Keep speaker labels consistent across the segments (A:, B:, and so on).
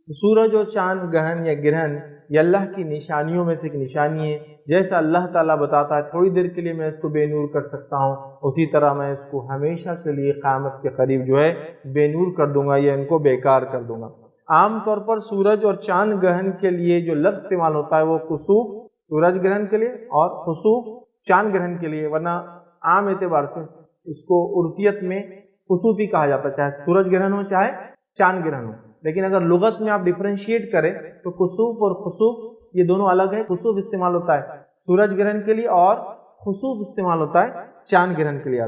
A: سورج اور چاند گہن یا گرہن یہ اللہ کی نشانیوں میں سے ایک نشانی ہے۔ جیسا اللہ تعالیٰ بتاتا ہے تھوڑی دیر کے لیے میں اس کو بے نور کر سکتا ہوں، اسی طرح میں اس کو ہمیشہ کے لیے قیامت کے قریب جو ہے بے نور کر دوں گا یا ان کو بیکار کر دوں گا۔ عام طور پر سورج اور چاند گرہن کے لیے جو لفظ استعمال ہوتا ہے وہ خسوف سورج گرہن کے لیے اور خسوف چاند گرہن کے لیے، ورنہ عام اعتبار سے اس کو عرفیت میں خسوف ہی کہا جاتا ہے، چاہے سورج گرہن ہو چاہے چاند گرہن ہو۔ لیکن اگر لغت میں آپ ڈفرینشیٹ کریں تو خسوف اور خسوف یہ دونوں الگ ہے۔ خسوف استعمال ہوتا ہے سورج گرہن کے لیے اور خسوف استعمال ہوتا ہے چاند گرہن کے لیے۔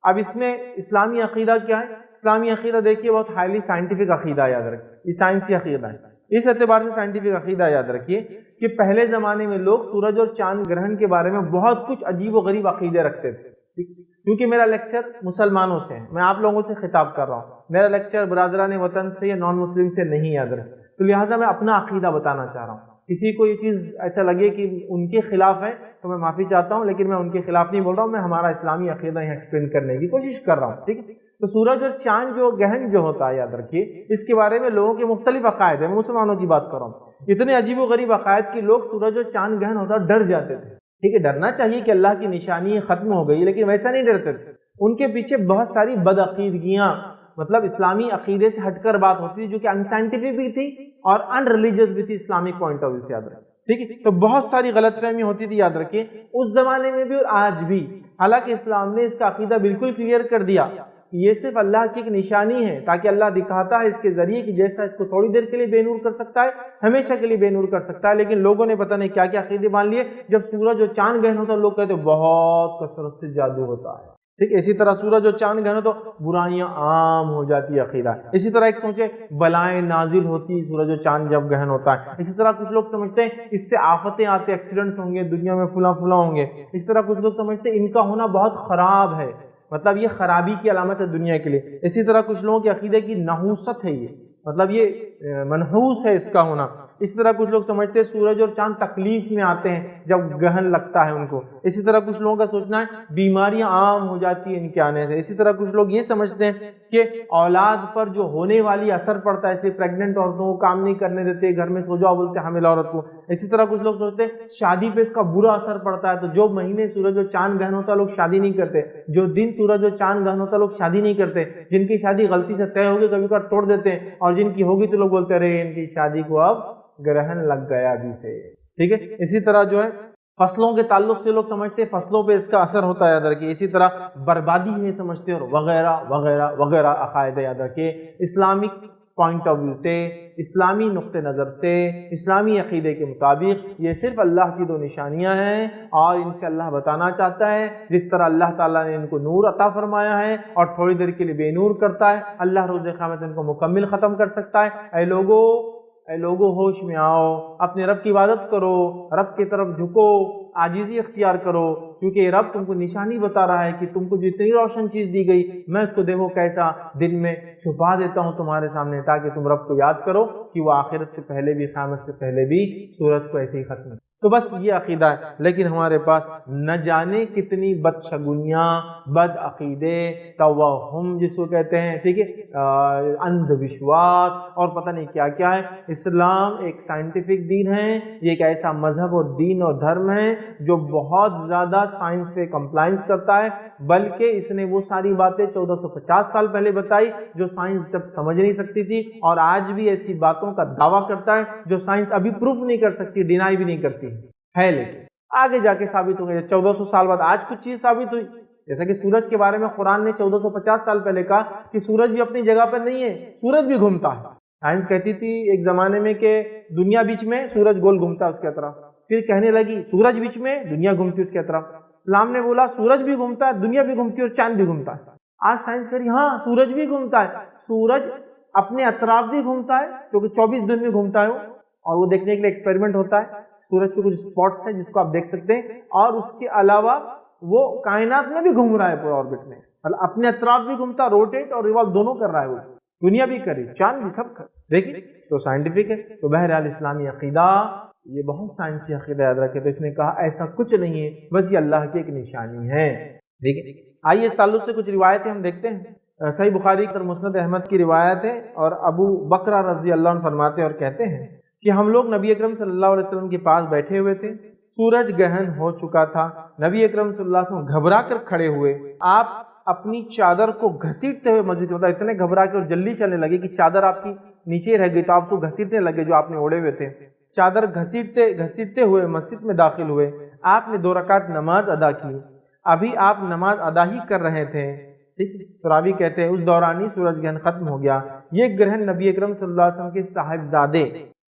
A: اب اس میں اسلامی عقیدہ کیا ہے؟ اسلامی عقیدہ دیکھیے بہت ہائیلی سائنٹیفک عقیدہ یاد رکھیے، یہ سائنسی عقیدہ ہے۔ اس اعتبار سے سائنٹیفک عقیدہ یاد رکھیے کہ پہلے زمانے میں لوگ سورج اور چاند گرہن کے بارے میں بہت کچھ عجیب و غریب عقیدے رکھتے تھے۔ کیونکہ میرا لیکچر مسلمانوں سے ہے، میں آپ لوگوں سے خطاب کر رہا ہوں، میرا لیکچر برادران وطن سے یا نان مسلم سے نہیں یاد رکھے، تو لہٰذا میں اپنا عقیدہ بتانا چاہ رہا ہوں۔ کسی کو یہ چیز ایسا لگے کہ ان کے خلاف ہے تو میں معافی چاہتا ہوں، لیکن میں ان کے خلاف نہیں بول رہا ہوں، میں ہمارا اسلامی عقیدہ یہاں ایکسپلین کرنے کی کوشش کر رہا ہوں، ٹھیک ہے؟ تو سورج اور چاند جو گہن جو ہوتا ہے یاد رکھیے، اس کے بارے میں لوگوں کے مختلف عقائد ہیں، میں مسلمانوں کی بات کر رہا ہوں۔ اتنے عجیب و غریب عقائد کہ لوگ سورج اور چاند گہن ہوتا ڈر جاتے تھے، ٹھیک ہے؟ ڈرنا چاہیے کہ اللہ کی نشانی ختم ہو گئی، لیکن ویسا نہیں ڈرتے تھے۔ ان کے پیچھے بہت ساری بدعقیدگیاں، مطلب اسلامی عقیدے سے ہٹ کر بات ہوتی تھی جو کہ ان سائنٹیفک بھی تھی اور ان ریلیجیس بھی تھی اسلامک پوائنٹ آف ویو سے، یاد رکھیں، ٹھیک ہے؟ تو بہت ساری غلط فہمی ہوتی تھی، یاد رکھیے، اس زمانے میں بھی اور آج بھی۔ حالانکہ اسلام نے اس کا عقیدہ بالکل کلیئر کر دیا کہ یہ صرف اللہ کی ایک نشانی ہے، تاکہ اللہ دکھاتا ہے اس کے ذریعے کہ جیسا اس کو تھوڑی دیر کے لیے بے نور کر سکتا ہے ہمیشہ کے لیے بے نور کر سکتا ہے۔ لیکن لوگوں نے پتہ نہیں کیا کیا عقیدے مان لیے۔ جب سورج اور چاند گہن ہوتا لوگ کہتے بہت کثرت سے جادو ہوتا ہے، ٹھیک ہے؟ اسی طرح سورج اور چاند گہن ہو تو برائیاں عام ہو جاتی ہے عقیدہ۔ اسی طرح ایک سوچے بلائیں نازل ہوتی سورج اور چاند جب گہن ہوتا ہے۔ اسی طرح کچھ لوگ سمجھتے ہیں اس سے آفتیں آتے، ایکسیڈنٹس ہوں گے دنیا میں، فلاں فلاں ہوں گے۔ اس طرح کچھ لوگ سمجھتے ہیں ان کا ہونا بہت خراب ہے، مطلب یہ خرابی کی علامت ہے دنیا کے لیے۔ اسی طرح کچھ لوگوں کے عقیدے کی نحوست ہے، یہ مطلب یہ منحوس ہے اس کا ہونا۔ اس طرح کچھ لوگ سمجھتے ہیں سورج اور چاند تکلیف میں آتے ہیں جب گہن لگتا ہے ان کو۔ اسی طرح کچھ لوگوں کا سوچنا ہے بیماریاں عام ہو جاتی ہیں ان کے آنے سے۔ اسی طرح کچھ لوگ یہ سمجھتے ہیں کہ اولاد پر جو ہونے والی اثر پڑتا ہے، اس لیے پریگننٹ عورتوں کو کام نہیں کرنے دیتے، گھر میں سو جاؤ بولتے حاملہ عورت کو۔ اسی طرح کچھ لوگ سوچتے ہیں شادی پہ اس کا برا اثر پڑتا ہے، تو جو مہینے سورج اور چاند گہن ہوتا لوگ شادی نہیں کرتے، جو دن سورج اور چاند گہن ہوتا لوگ شادی نہیں کرتے، جن کی شادی غلطی سے طے ہوگی کبھی کبھار توڑ دیتے ہیں، اور جن کی ہوگی تو لوگ بولتے رہے ان کی شادی کو اب گرہن لگ گیا ابھی سے، ٹھیک ہے؟ اسی طرح جو ہے فصلوں کے تعلق سے لوگ سمجھتے ہیں فصلوں پہ اس کا اثر ہوتا ہے، یاد رکھیے۔ اسی طرح بربادی ہے سمجھتے ہیں، اور وغیرہ وغیرہ وغیرہ عقائد یاد رکھیے۔ اسلامک پوائنٹ آف ویو سے، اسلامی نقطہ نظر سے، اسلامی عقیدے کے مطابق یہ صرف اللہ کی دو نشانیاں ہیں، اور ان سے اللہ بتانا چاہتا ہے جس طرح اللہ تعالیٰ نے ان کو نور عطا فرمایا ہے اور تھوڑی دیر کے لیے بے نور کرتا ہے، اللہ روز قیامت ان کو مکمل ختم کر سکتا ہے۔ اے لوگو ہوش میں آؤ، اپنے رب کی عبادت کرو، رب کی طرف جھکو، عاجزی اختیار کرو، کیونکہ یہ رب تم کو نشانی بتا رہا ہے کہ تم کو جتنی روشن چیز دی گئی میں اس کو دیکھو کیسا دل میں چھپا دیتا ہوں تمہارے سامنے، تاکہ تم رب کو یاد کرو کہ وہ آخرت سے پہلے بھی، قیامت سے پہلے بھی سورج کو ایسے ہی ختم۔ تو بس یہ عقیدہ ہے، لیکن ہمارے پاس نہ جانے کتنی بدشگونیاں، بد عقیدے، توہم جس کو کہتے ہیں، ٹھیک ہے، اندھ وشواس اور پتہ نہیں کیا کیا ہے۔ اسلام ایک سائنٹیفک دین ہے، یہ ایک ایسا مذہب اور دین اور دھرم ہے جو بہت زیادہ سائنس سے کمپلائنس کرتا ہے، بلکہ اس نے وہ ساری باتیں 1450 سال پہلے بتائی جو سائنس جب سمجھ نہیں سکتی تھی، اور آج بھی ایسی باتوں کا دعویٰ کرتا ہے جو سائنس ابھی پروف نہیں کر سکتی، ڈینائی بھی نہیں کرتی ہے، لیکن آگے جا کے ثابت ہو گیا۔ 1400 سال بعد آج کچھ چیز ثابت ہوئی، جیسا کہ سورج کے بارے میں قرآن نے 1450 سال پہلے کہا کہ سورج بھی اپنی جگہ پر نہیں ہے، سورج بھی گھومتا ہے۔ سائنس کہتی تھی ایک زمانے میں کہ دنیا بیچ میں، سورج گول گھومتا ہے اس کے اطراف، پھر کہنے لگی سورج بیچ میں، دنیا گھومتی ہے اس کے اطراف۔ اسلام نے بولا سورج بھی گھومتا ہے، دنیا بھی گھومتی ہے، اور چاند بھی گھومتا ہے۔ آج سائنس کہہ رہی ہاں سورج بھی گھومتا ہے، سورج اپنے اطراف بھی گھومتا ہے کیونکہ 24 دن میں گھومتا ہے وہ، اور وہ دیکھنے کے لیے ایکسپیریمنٹ ہوتا ہے۔ سورج کے کچھ اسپاٹس ہیں جس کو آپ دیکھ سکتے ہیں، اور اس کے علاوہ وہ کائنات میں بھی گھوم رہا ہے پورا آربٹ میں، مطلب اپنے اطراف بھی گھومتا، روٹیٹ اور ریوالو دونوں کر رہا ہے وہ، دنیا بھی کری، چاند بھی، سب کر دیکھیے۔ تو سائنٹیفک ہے۔ تو بہرحال اسلامی عقیدہ یہ بہت سائنسی عقیدہ یاد رکھے، تو اس نے کہا ایسا کچھ نہیں ہے، بس یہ اللہ کی ایک نشانی ہے، ٹھیک ہے۔ آئیے اس تعلق سے کچھ روایتیں ہم دیکھتے ہیں۔ صحیح بخاری اور مسند احمد کی روایت ہے، اور ابو بکرہ رضی اللہ عنہ فرماتے اور کہتے ہیں کہ ہم لوگ نبی اکرم صلی اللہ علیہ وسلم کے پاس بیٹھے ہوئے تھے، سورج گہن ہو چکا تھا، نبی اکرم صلی اللہ علیہ وسلم گھبرا کر کھڑے ہوئے، آپ اپنی چادر کو گھسیٹتے ہوئے مسجد میں، اتنے گھبرا کے اور جلدی چلنے لگے کہ چادر آپ کی نیچے رہ گئی، تو آپ کو گھسیٹنے لگے جو آپ نے اوڑے ہوئے تھے، چادر گھسیٹتے ہوئے مسجد میں داخل ہوئے، آپ نے 2 رکعت نماز ادا کی، ابھی آپ نماز ادا ہی کر رہے تھے، ٹھیک، تو راوی کہتے ہیں اس دوران ہی سورج گرہن ختم ہو گیا۔ یہ گرہن نبی اکرم صلی اللہ علیہ وسلم کے صاحبزادے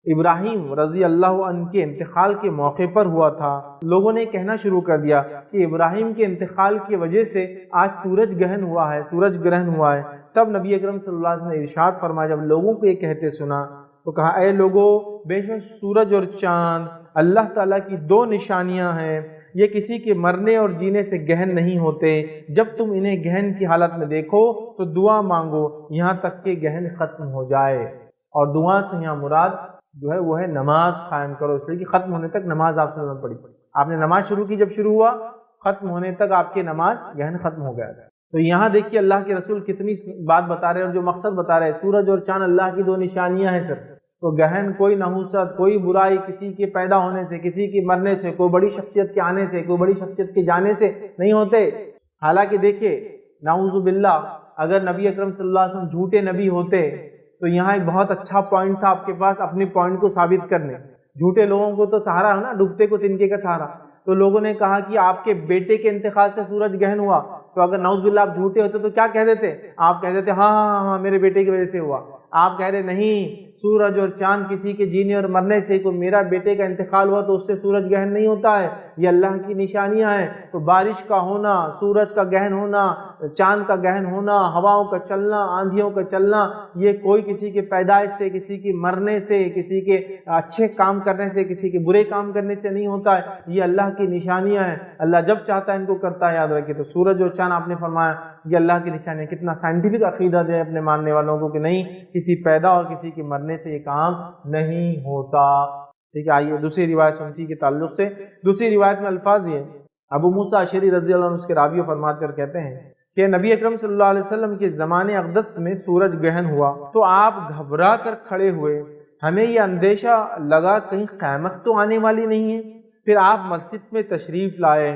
A: ابراہیم رضی اللہ عنہ کے انتقال کے موقع پر ہوا تھا۔ لوگوں نے کہنا شروع کر دیا کہ ابراہیم کے انتقال کی وجہ سے آج سورج گرہن ہوا ہے، سورج گرہن ہوا ہے۔ تب نبی اکرم صلی اللہ علیہ وسلم نے ارشاد فرمایا، جب لوگوں کو یہ کہتے سنا تو کہا، اے لوگو، بے شک سورج اور چاند اللہ تعالیٰ کی 2 نشانیاں ہیں، یہ کسی کے مرنے اور جینے سے گہن نہیں ہوتے، جب تم انہیں گہن کی حالت میں دیکھو تو دعا مانگو یہاں تک کہ گہن ختم ہو جائے۔ اور دعا سے یہاں مراد جو ہے وہ ہے نماز قائم کرو، اس لیے کہ ختم ہونے تک نماز آپ سے پڑھی، آپ نے نماز شروع کی، جب شروع ہوا ختم ہونے تک آپ کی نماز گہن ختم ہو گیا۔ تو یہاں دیکھیے اللہ کے رسول کتنی بات بتا رہے ہیں، اور جو مقصد بتا رہے ہیں، سورج اور چاند اللہ کی 2 نشانیاں ہیں سر۔ تو گہن کوئی نحوست، کوئی برائی کسی کے پیدا ہونے سے، کسی کے مرنے سے، کوئی بڑی شخصیت کے آنے سے، کوئی بڑی شخصیت کے جانے سے نہیں ہوتے۔ حالانکہ دیکھیے نعوذ باللہ، اگر نبی اکرم صلی اللہ علیہ وسلم جھوٹے نبی ہوتے تو یہاں ایک بہت اچھا پوائنٹ تھا آپ کے پاس اپنے پوائنٹ کو ثابت کرنے۔ جھوٹے لوگوں کو تو سہارا ہے نا، ڈوبتے کو تنکے کا سہارا۔ تو لوگوں نے کہا کہ آپ کے بیٹے کے انتقال سے سورج گہن ہوا، تو اگر نعوذ باللہ آپ جھوٹے ہوتے تو کیا کہہ دیتے؟ آپ کہہ دیتے ہاں ہاں ہاں میرے بیٹے کی وجہ سے ہوا۔ آپ کہہ رہے نہیں، سورج اور چاند کسی کے جینے اور مرنے سے، کوئی میرا بیٹے کا انتقال ہوا تو اس سے سورج گہن نہیں ہوتا ہے، یہ اللہ کی نشانیاں ہیں۔ تو بارش کا ہونا، سورج کا گہن ہونا، چاند کا گہن ہونا، ہواؤں کا چلنا، آندھیوں کا چلنا، یہ کوئی کسی کے پیدائش سے، کسی کے مرنے سے، کسی کے اچھے کام کرنے سے، کسی کے برے کام کرنے سے نہیں ہوتا ہے، یہ اللہ کی نشانیاں ہیں۔ اللہ جب چاہتا ہے ان کو کرتا ہے، یاد رکھیے۔ تو سورج اور چاند آپ نے فرمایا یہ اللہ کی نشانیاں۔ کتنا سائنٹیفک عقیدہ دے اپنے ماننے والوں کو کہ نہیں، کسی پیدا اور کسی کے مرنے سے یہ کام نہیں ہوتا۔ ٹھیک ہے، آئیے دوسری روایت سنسی کے تعلق سے۔ دوسری روایت میں الفاظ یہ، ابو موسیٰ اشعری رضی اللہ عنہ اس کے راوی فرماتے اور کہتے ہیں کہ نبی اکرم صلی اللہ علیہ وسلم کے زمانے اقدس میں سورج گہن ہوا تو آپ گھبرا کر کھڑے ہوئے، ہمیں یہ اندیشہ لگا کہیں قیامت تو آنے والی نہیں ہے۔ پھر آپ مسجد میں تشریف لائے،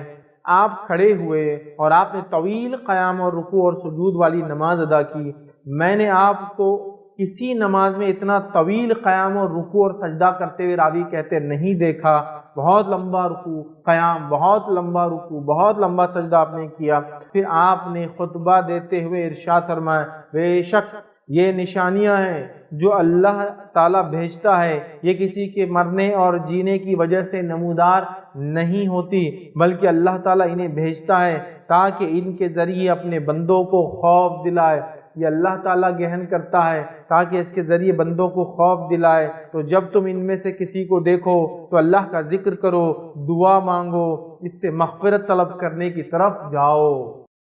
A: آپ کھڑے ہوئے اور آپ نے طویل قیام اور رکوع اور سجود والی نماز ادا کی۔ میں نے آپ کو کسی نماز میں اتنا طویل قیام اور رکوع اور سجدہ کرتے ہوئے راوی کہتے نہیں دیکھا۔ بہت لمبا رکوع قیام، بہت لمبا رکوع، بہت لمبا سجدہ آپ نے کیا۔ پھر آپ نے خطبہ دیتے ہوئے ارشاد فرمایا، بے شک یہ نشانیاں ہیں جو اللہ تعالیٰ بھیجتا ہے، یہ کسی کے مرنے اور جینے کی وجہ سے نمودار نہیں ہوتی، بلکہ اللہ تعالیٰ انہیں بھیجتا ہے تاکہ ان کے ذریعے اپنے بندوں کو خوف دلائے۔ یہ اللہ تعالیٰ گہن کرتا ہے تاکہ اس کے ذریعے بندوں کو خوف دلائے۔ تو جب تم ان میں سے کسی کو دیکھو تو اللہ کا ذکر کرو، دعا مانگو، اس سے مغفرت طلب کرنے کی طرف جاؤ۔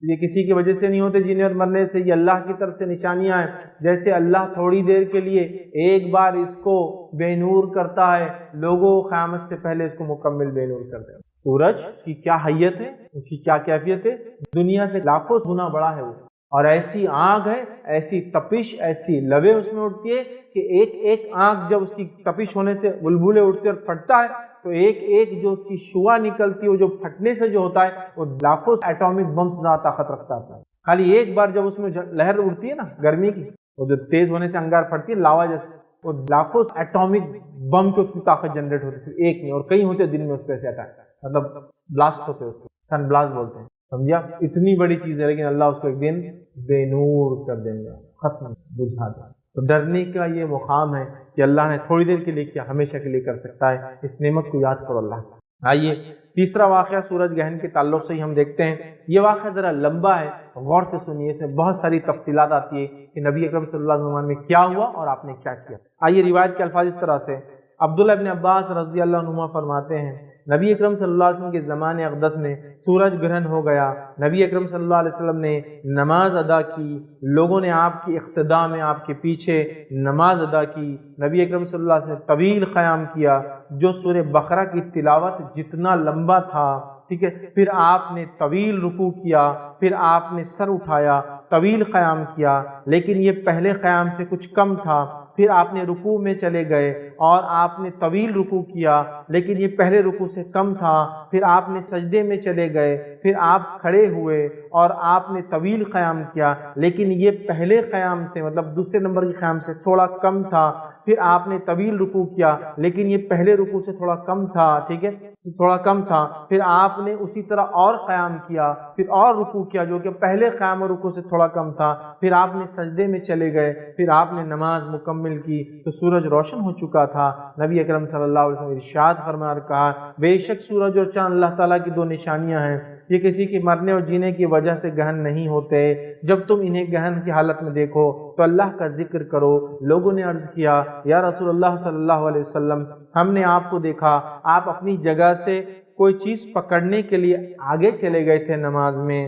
A: یہ کسی کی وجہ سے نہیں ہوتے جینے اور مرنے سے، یہ اللہ کی طرف سے نشانیاں ہیں۔ جیسے اللہ تھوڑی دیر کے لیے ایک بار اس کو بے نور کرتا ہے، لوگوں قیامت سے پہلے اس کو مکمل بے نور کر دیں۔ سورج کی کیا حیت ہے، اس کی کیا کیفیت ہے، دنیا سے لاکھوں گنا بڑا ہے وہ، اور ایسی آگ ہے، ایسی تپش، ایسی لوے اس میں اٹھتی ہے کہ ایک ایک آنکھ جب اس کی تپش ہونے سے بلبلے اٹھتے اور پھٹتا ہے تو ایک ایک جو اس کی شعاع نکلتی ہے، وہ جو پھٹنے سے جو ہوتا ہے وہ لاکھوں ایٹامک بم سے زیادہ طاقت رکھتا ہے۔ خالی ایک بار جب اس میں لہر اڑتی ہے نا گرمی کی، وہ جو تیز ہونے سے انگار پھٹتی ہے لاوا جیسے، وہ لاکھوں ایٹامک بم کی اس کی طاقت جنریٹ ہوتی ہے، ایک نہیں اور کئی ہوتے دن میں اس پہ ایسے اٹیک، مطلب بلاسٹ ہوتے ہیں، سن بلاسٹ بولتے ہیں، سمجھا؟ اتنی بڑی چیز ہے، لیکن اللہ اس کو ایک دن بے نور کر دیں گا، ختم، بجھا دیں۔ تو ڈرنے کا یہ مقام ہے کہ اللہ نے تھوڑی دیر کے لیے کیا ہمیشہ کے لیے کر سکتا ہے، اس نعمت کو یاد کرو اللہ۔ آئیے تیسرا واقعہ سورج گہن کے تعلق سے ہی ہم دیکھتے ہیں۔ یہ واقعہ ذرا لمبا ہے، غور سے سنیے، اس میں بہت ساری تفصیلات آتی ہے کہ نبی اکرم صلی اللہ علیہ وسلم میں کیا ہوا اور آپ نے کیا کیا۔ آئیے روایت کے الفاظ اس طرح سے، عبداللہ ابن عباس رضی اللہ عنہما فرماتے ہیں نبی اکرم صلی اللہ علیہ وسلم کے زمانے اقدس میں سورج گرہن ہو گیا، نبی اکرم صلی اللہ علیہ وسلم نے نماز ادا کی، لوگوں نے آپ کی اقتداء میں آپ کے پیچھے نماز ادا کی، نبی اکرم صلی اللہ علیہ وسلم نے طویل قیام کیا جو سورہ بقرہ کی تلاوت جتنا لمبا تھا ٹھیک ہے، پھر آپ نے طویل رکوع کیا، پھر آپ نے سر اٹھایا، طویل قیام کیا، لیکن یہ پہلے قیام سے کچھ کم تھا، پھر آپ نے رکوع میں چلے گئے اور آپ نے طویل رکوع کیا، لیکن یہ پہلے رکوع سے کم تھا، پھر آپ نے سجدے میں چلے گئے، پھر آپ کھڑے ہوئے اور آپ نے طویل قیام کیا، لیکن یہ پہلے قیام سے مطلب دوسرے نمبر کے قیام سے تھوڑا کم تھا، پھر آپ نے طویل رکوع کیا، لیکن یہ پہلے رکوع سے تھوڑا کم تھا، ٹھیک ہے، تھوڑا کم تھا، پھر آپ نے اسی طرح اور قیام کیا، پھر اور رکوع کیا جو کہ پہلے قیام اور رکوع سے تھوڑا کم تھا، پھر آپ نے سجدے میں چلے گئے، پھر آپ نے نماز مکمل کی تو سورج روشن ہو چکا تھا۔ نبی اکرم صلی اللہ علیہ وسلم ارشاد فرمایا اور کہا بے شک سورج اور چاند اللہ تعالیٰ کی دو نشانیاں ہیں، یہ کسی کے مرنے اور جینے کی وجہ سے گہن نہیں ہوتے، جب تم انہیں گہن کی حالت میں دیکھو تو اللہ کا ذکر کرو۔ لوگوں نے عرض کیا یا رسول اللہ صلی اللہ علیہ وسلم ہم نے آپ کو دیکھا آپ اپنی جگہ سے کوئی چیز پکڑنے کے لیے آگے چلے گئے تھے نماز میں،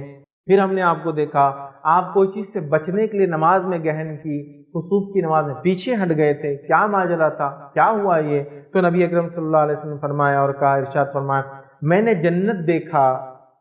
A: پھر ہم نے آپ کو دیکھا آپ کوئی چیز سے بچنے کے لیے نماز میں گہن کی خصوص کی نماز میں پیچھے ہٹ گئے تھے، کیا ماجرا تھا، کیا ہوا یہ؟ تو نبی اکرم صلی اللہ علیہ وسلم فرمایا اور کہا ارشاد فرمایا میں نے جنت دیکھا،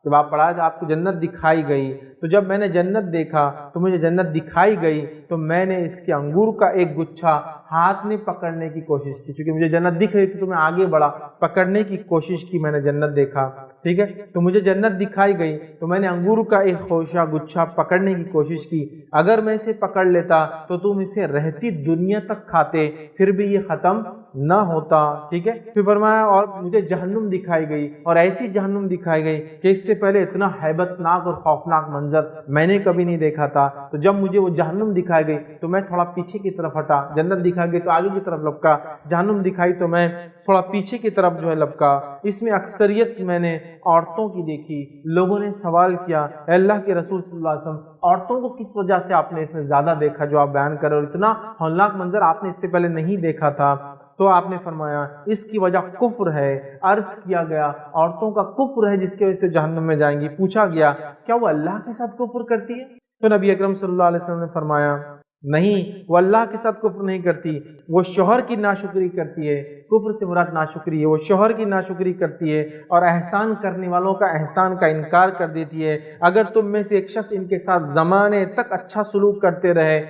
A: جب آپ پڑھا آپ کو جنت دکھائی گئی، تو جب میں نے جنت دیکھا تو مجھے جنت دکھائی گئی تو میں نے اس کے انگور کا ایک گچھا ہاتھ میں پکڑنے کی کوشش کی، چونکہ مجھے جنت دکھ رہی تھی تو میں آگے بڑھا، پکڑنے کی کوشش کی، میں نے جنت دیکھا، ٹھیک ہے، تو مجھے جنت دکھائی گئی تو میں نے انگور کا ایک خوشہ گچھا پکڑنے کی کوشش کی، اگر میں اسے پکڑ لیتا تو تم اسے رہتی دنیا تک کھاتے پھر بھی یہ ختم نہ ہوتا، ٹھیک ہے، پھر فرمایا اور مجھے جہنم دکھائی گئی اور ایسی جہنم دکھائی گئی کہ اس سے پہلے اتنا ہیبت ناک اور خوفناک منظر میں نے کبھی نہیں دیکھا تھا، تو جب مجھے وہ جہنم دکھائی گئی تو میں تھوڑا پیچھے کی طرف ہٹا، جنت دکھائی گئی تو آگے کی طرف لپکا، جہنم دکھائی تو میں تھوڑا پیچھے کی طرف لپکا۔ اس میں اکثریت میں نے عورتوں کی دیکھی، لوگوں نے سوال کیا اے اللہ کے رسول صلی اللہ علیہ وسلم عورتوں کو کس وجہ سے آپ نے اس میں زیادہ دیکھا جو آپ بیان کر رہے اور اتنا ہولناک منظر آپ نے اس سے پہلے نہیں دیکھا تھا؟ تو آپ نے فرمایا اس کی وجہ کفر ہے، عرض کیا گیا عورتوں کا کفر ہے جس کی وجہ سے جہنم میں جائیں گی، پوچھا گیا کیا وہ اللہ کے ساتھ کفر کرتی ہے؟ تو نبی اکرم صلی اللہ علیہ وسلم نے فرمایا نہیں، وہ اللہ کے ساتھ کفر نہیں کرتی، وہ شوہر کی ناشکری کرتی ہے، کفر سے مراد ناشکری ہے، وہ شوہر کی ناشکری کرتی ہے اور احسان کرنے والوں کا احسان کا انکار کر دیتی ہے۔ اگر تم میں سے ایک شخص ان کے ساتھ زمانے تک اچھا سلوک کرتے رہے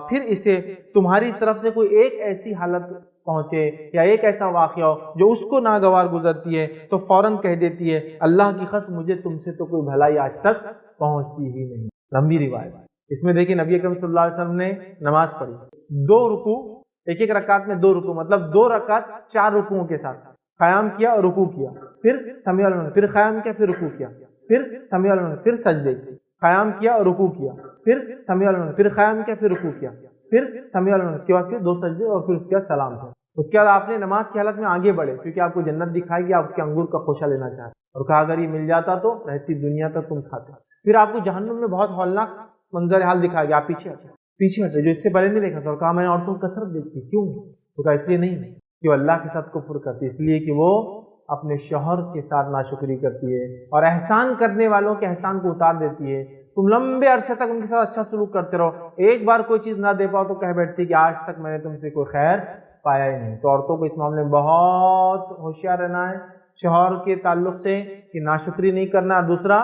A: پھر اسے تمہاری طرف سے کوئی ایک ایسی حالت پہنچے یا ایک ایسا واقعہ ہو جو اس کو ناگوار گزرتی ہے تو فوراً کہہ دیتی ہے اللہ کی قسم مجھے تم سے تو کوئی بھلائی آج تک پہنچتی ہی نہیں۔ لمبی روایت، اس میں دیکھیں نبی اکرم صلی اللہ علیہ وسلم نے نماز پڑھی، دو رکوع، ایک رکعت میں دو رکوع، مطلب دو رکعت چار رکوعوں کے ساتھ قیام کیا اور رکوع کیا، پھر سمیع اللہ، پھر قیام کیا، پھر رکوع کیا، پھر سمیع اللہ، پھر سجدے، قیام کیا اور رکوع کیا، پھر سمیع اللہ، پھر قیام کیا، پھر رکوع کیا، پھر سمیع اللہ، اس کے بعد پھر دو سجدے اور پھر اس کے بعد سلام تھا۔ اس کے بعد آپ نے نماز کی حالت میں آگے بڑھے کیونکہ آپ کو جنت دکھائی گی، آپ اس کے انگور کا خوشہ لینا چاہتے اور کہا اگر یہ مل جاتا تو رہتی دنیا تک تم کھاتے۔ پھر آپ کو جہنم میں بہت ہولناک منظر حال دکھایا گیا، آپ پیچھے ہٹے جو اس سے پہلے نہیں دیکھا تھا، اور کہا میں نے عورتوں کو کثرت دیکھی، کیوں؟ تو کہا اس لیے نہیں کہ وہ اللہ کے ساتھ کفر کرتی، اس لیے کہ وہ اپنے شوہر کے ساتھ ناشکری کرتی ہے اور احسان کرنے والوں کے احسان کو اتار دیتی ہے۔ تم لمبے عرصے تک ان کے ساتھ اچھا سلوک کرتے رہو، ایک بار کوئی چیز نہ دے پاؤ تو کہہ بیٹھتی کہ آج تک میں نے تم سے کوئی خیر پایا ہی نہیں۔ تو عورتوں کو اس معاملے میں بہت ہوشیار رہنا ہے شوہر کے تعلق سے کہ ناشکری نہیں کرنا، اور دوسرا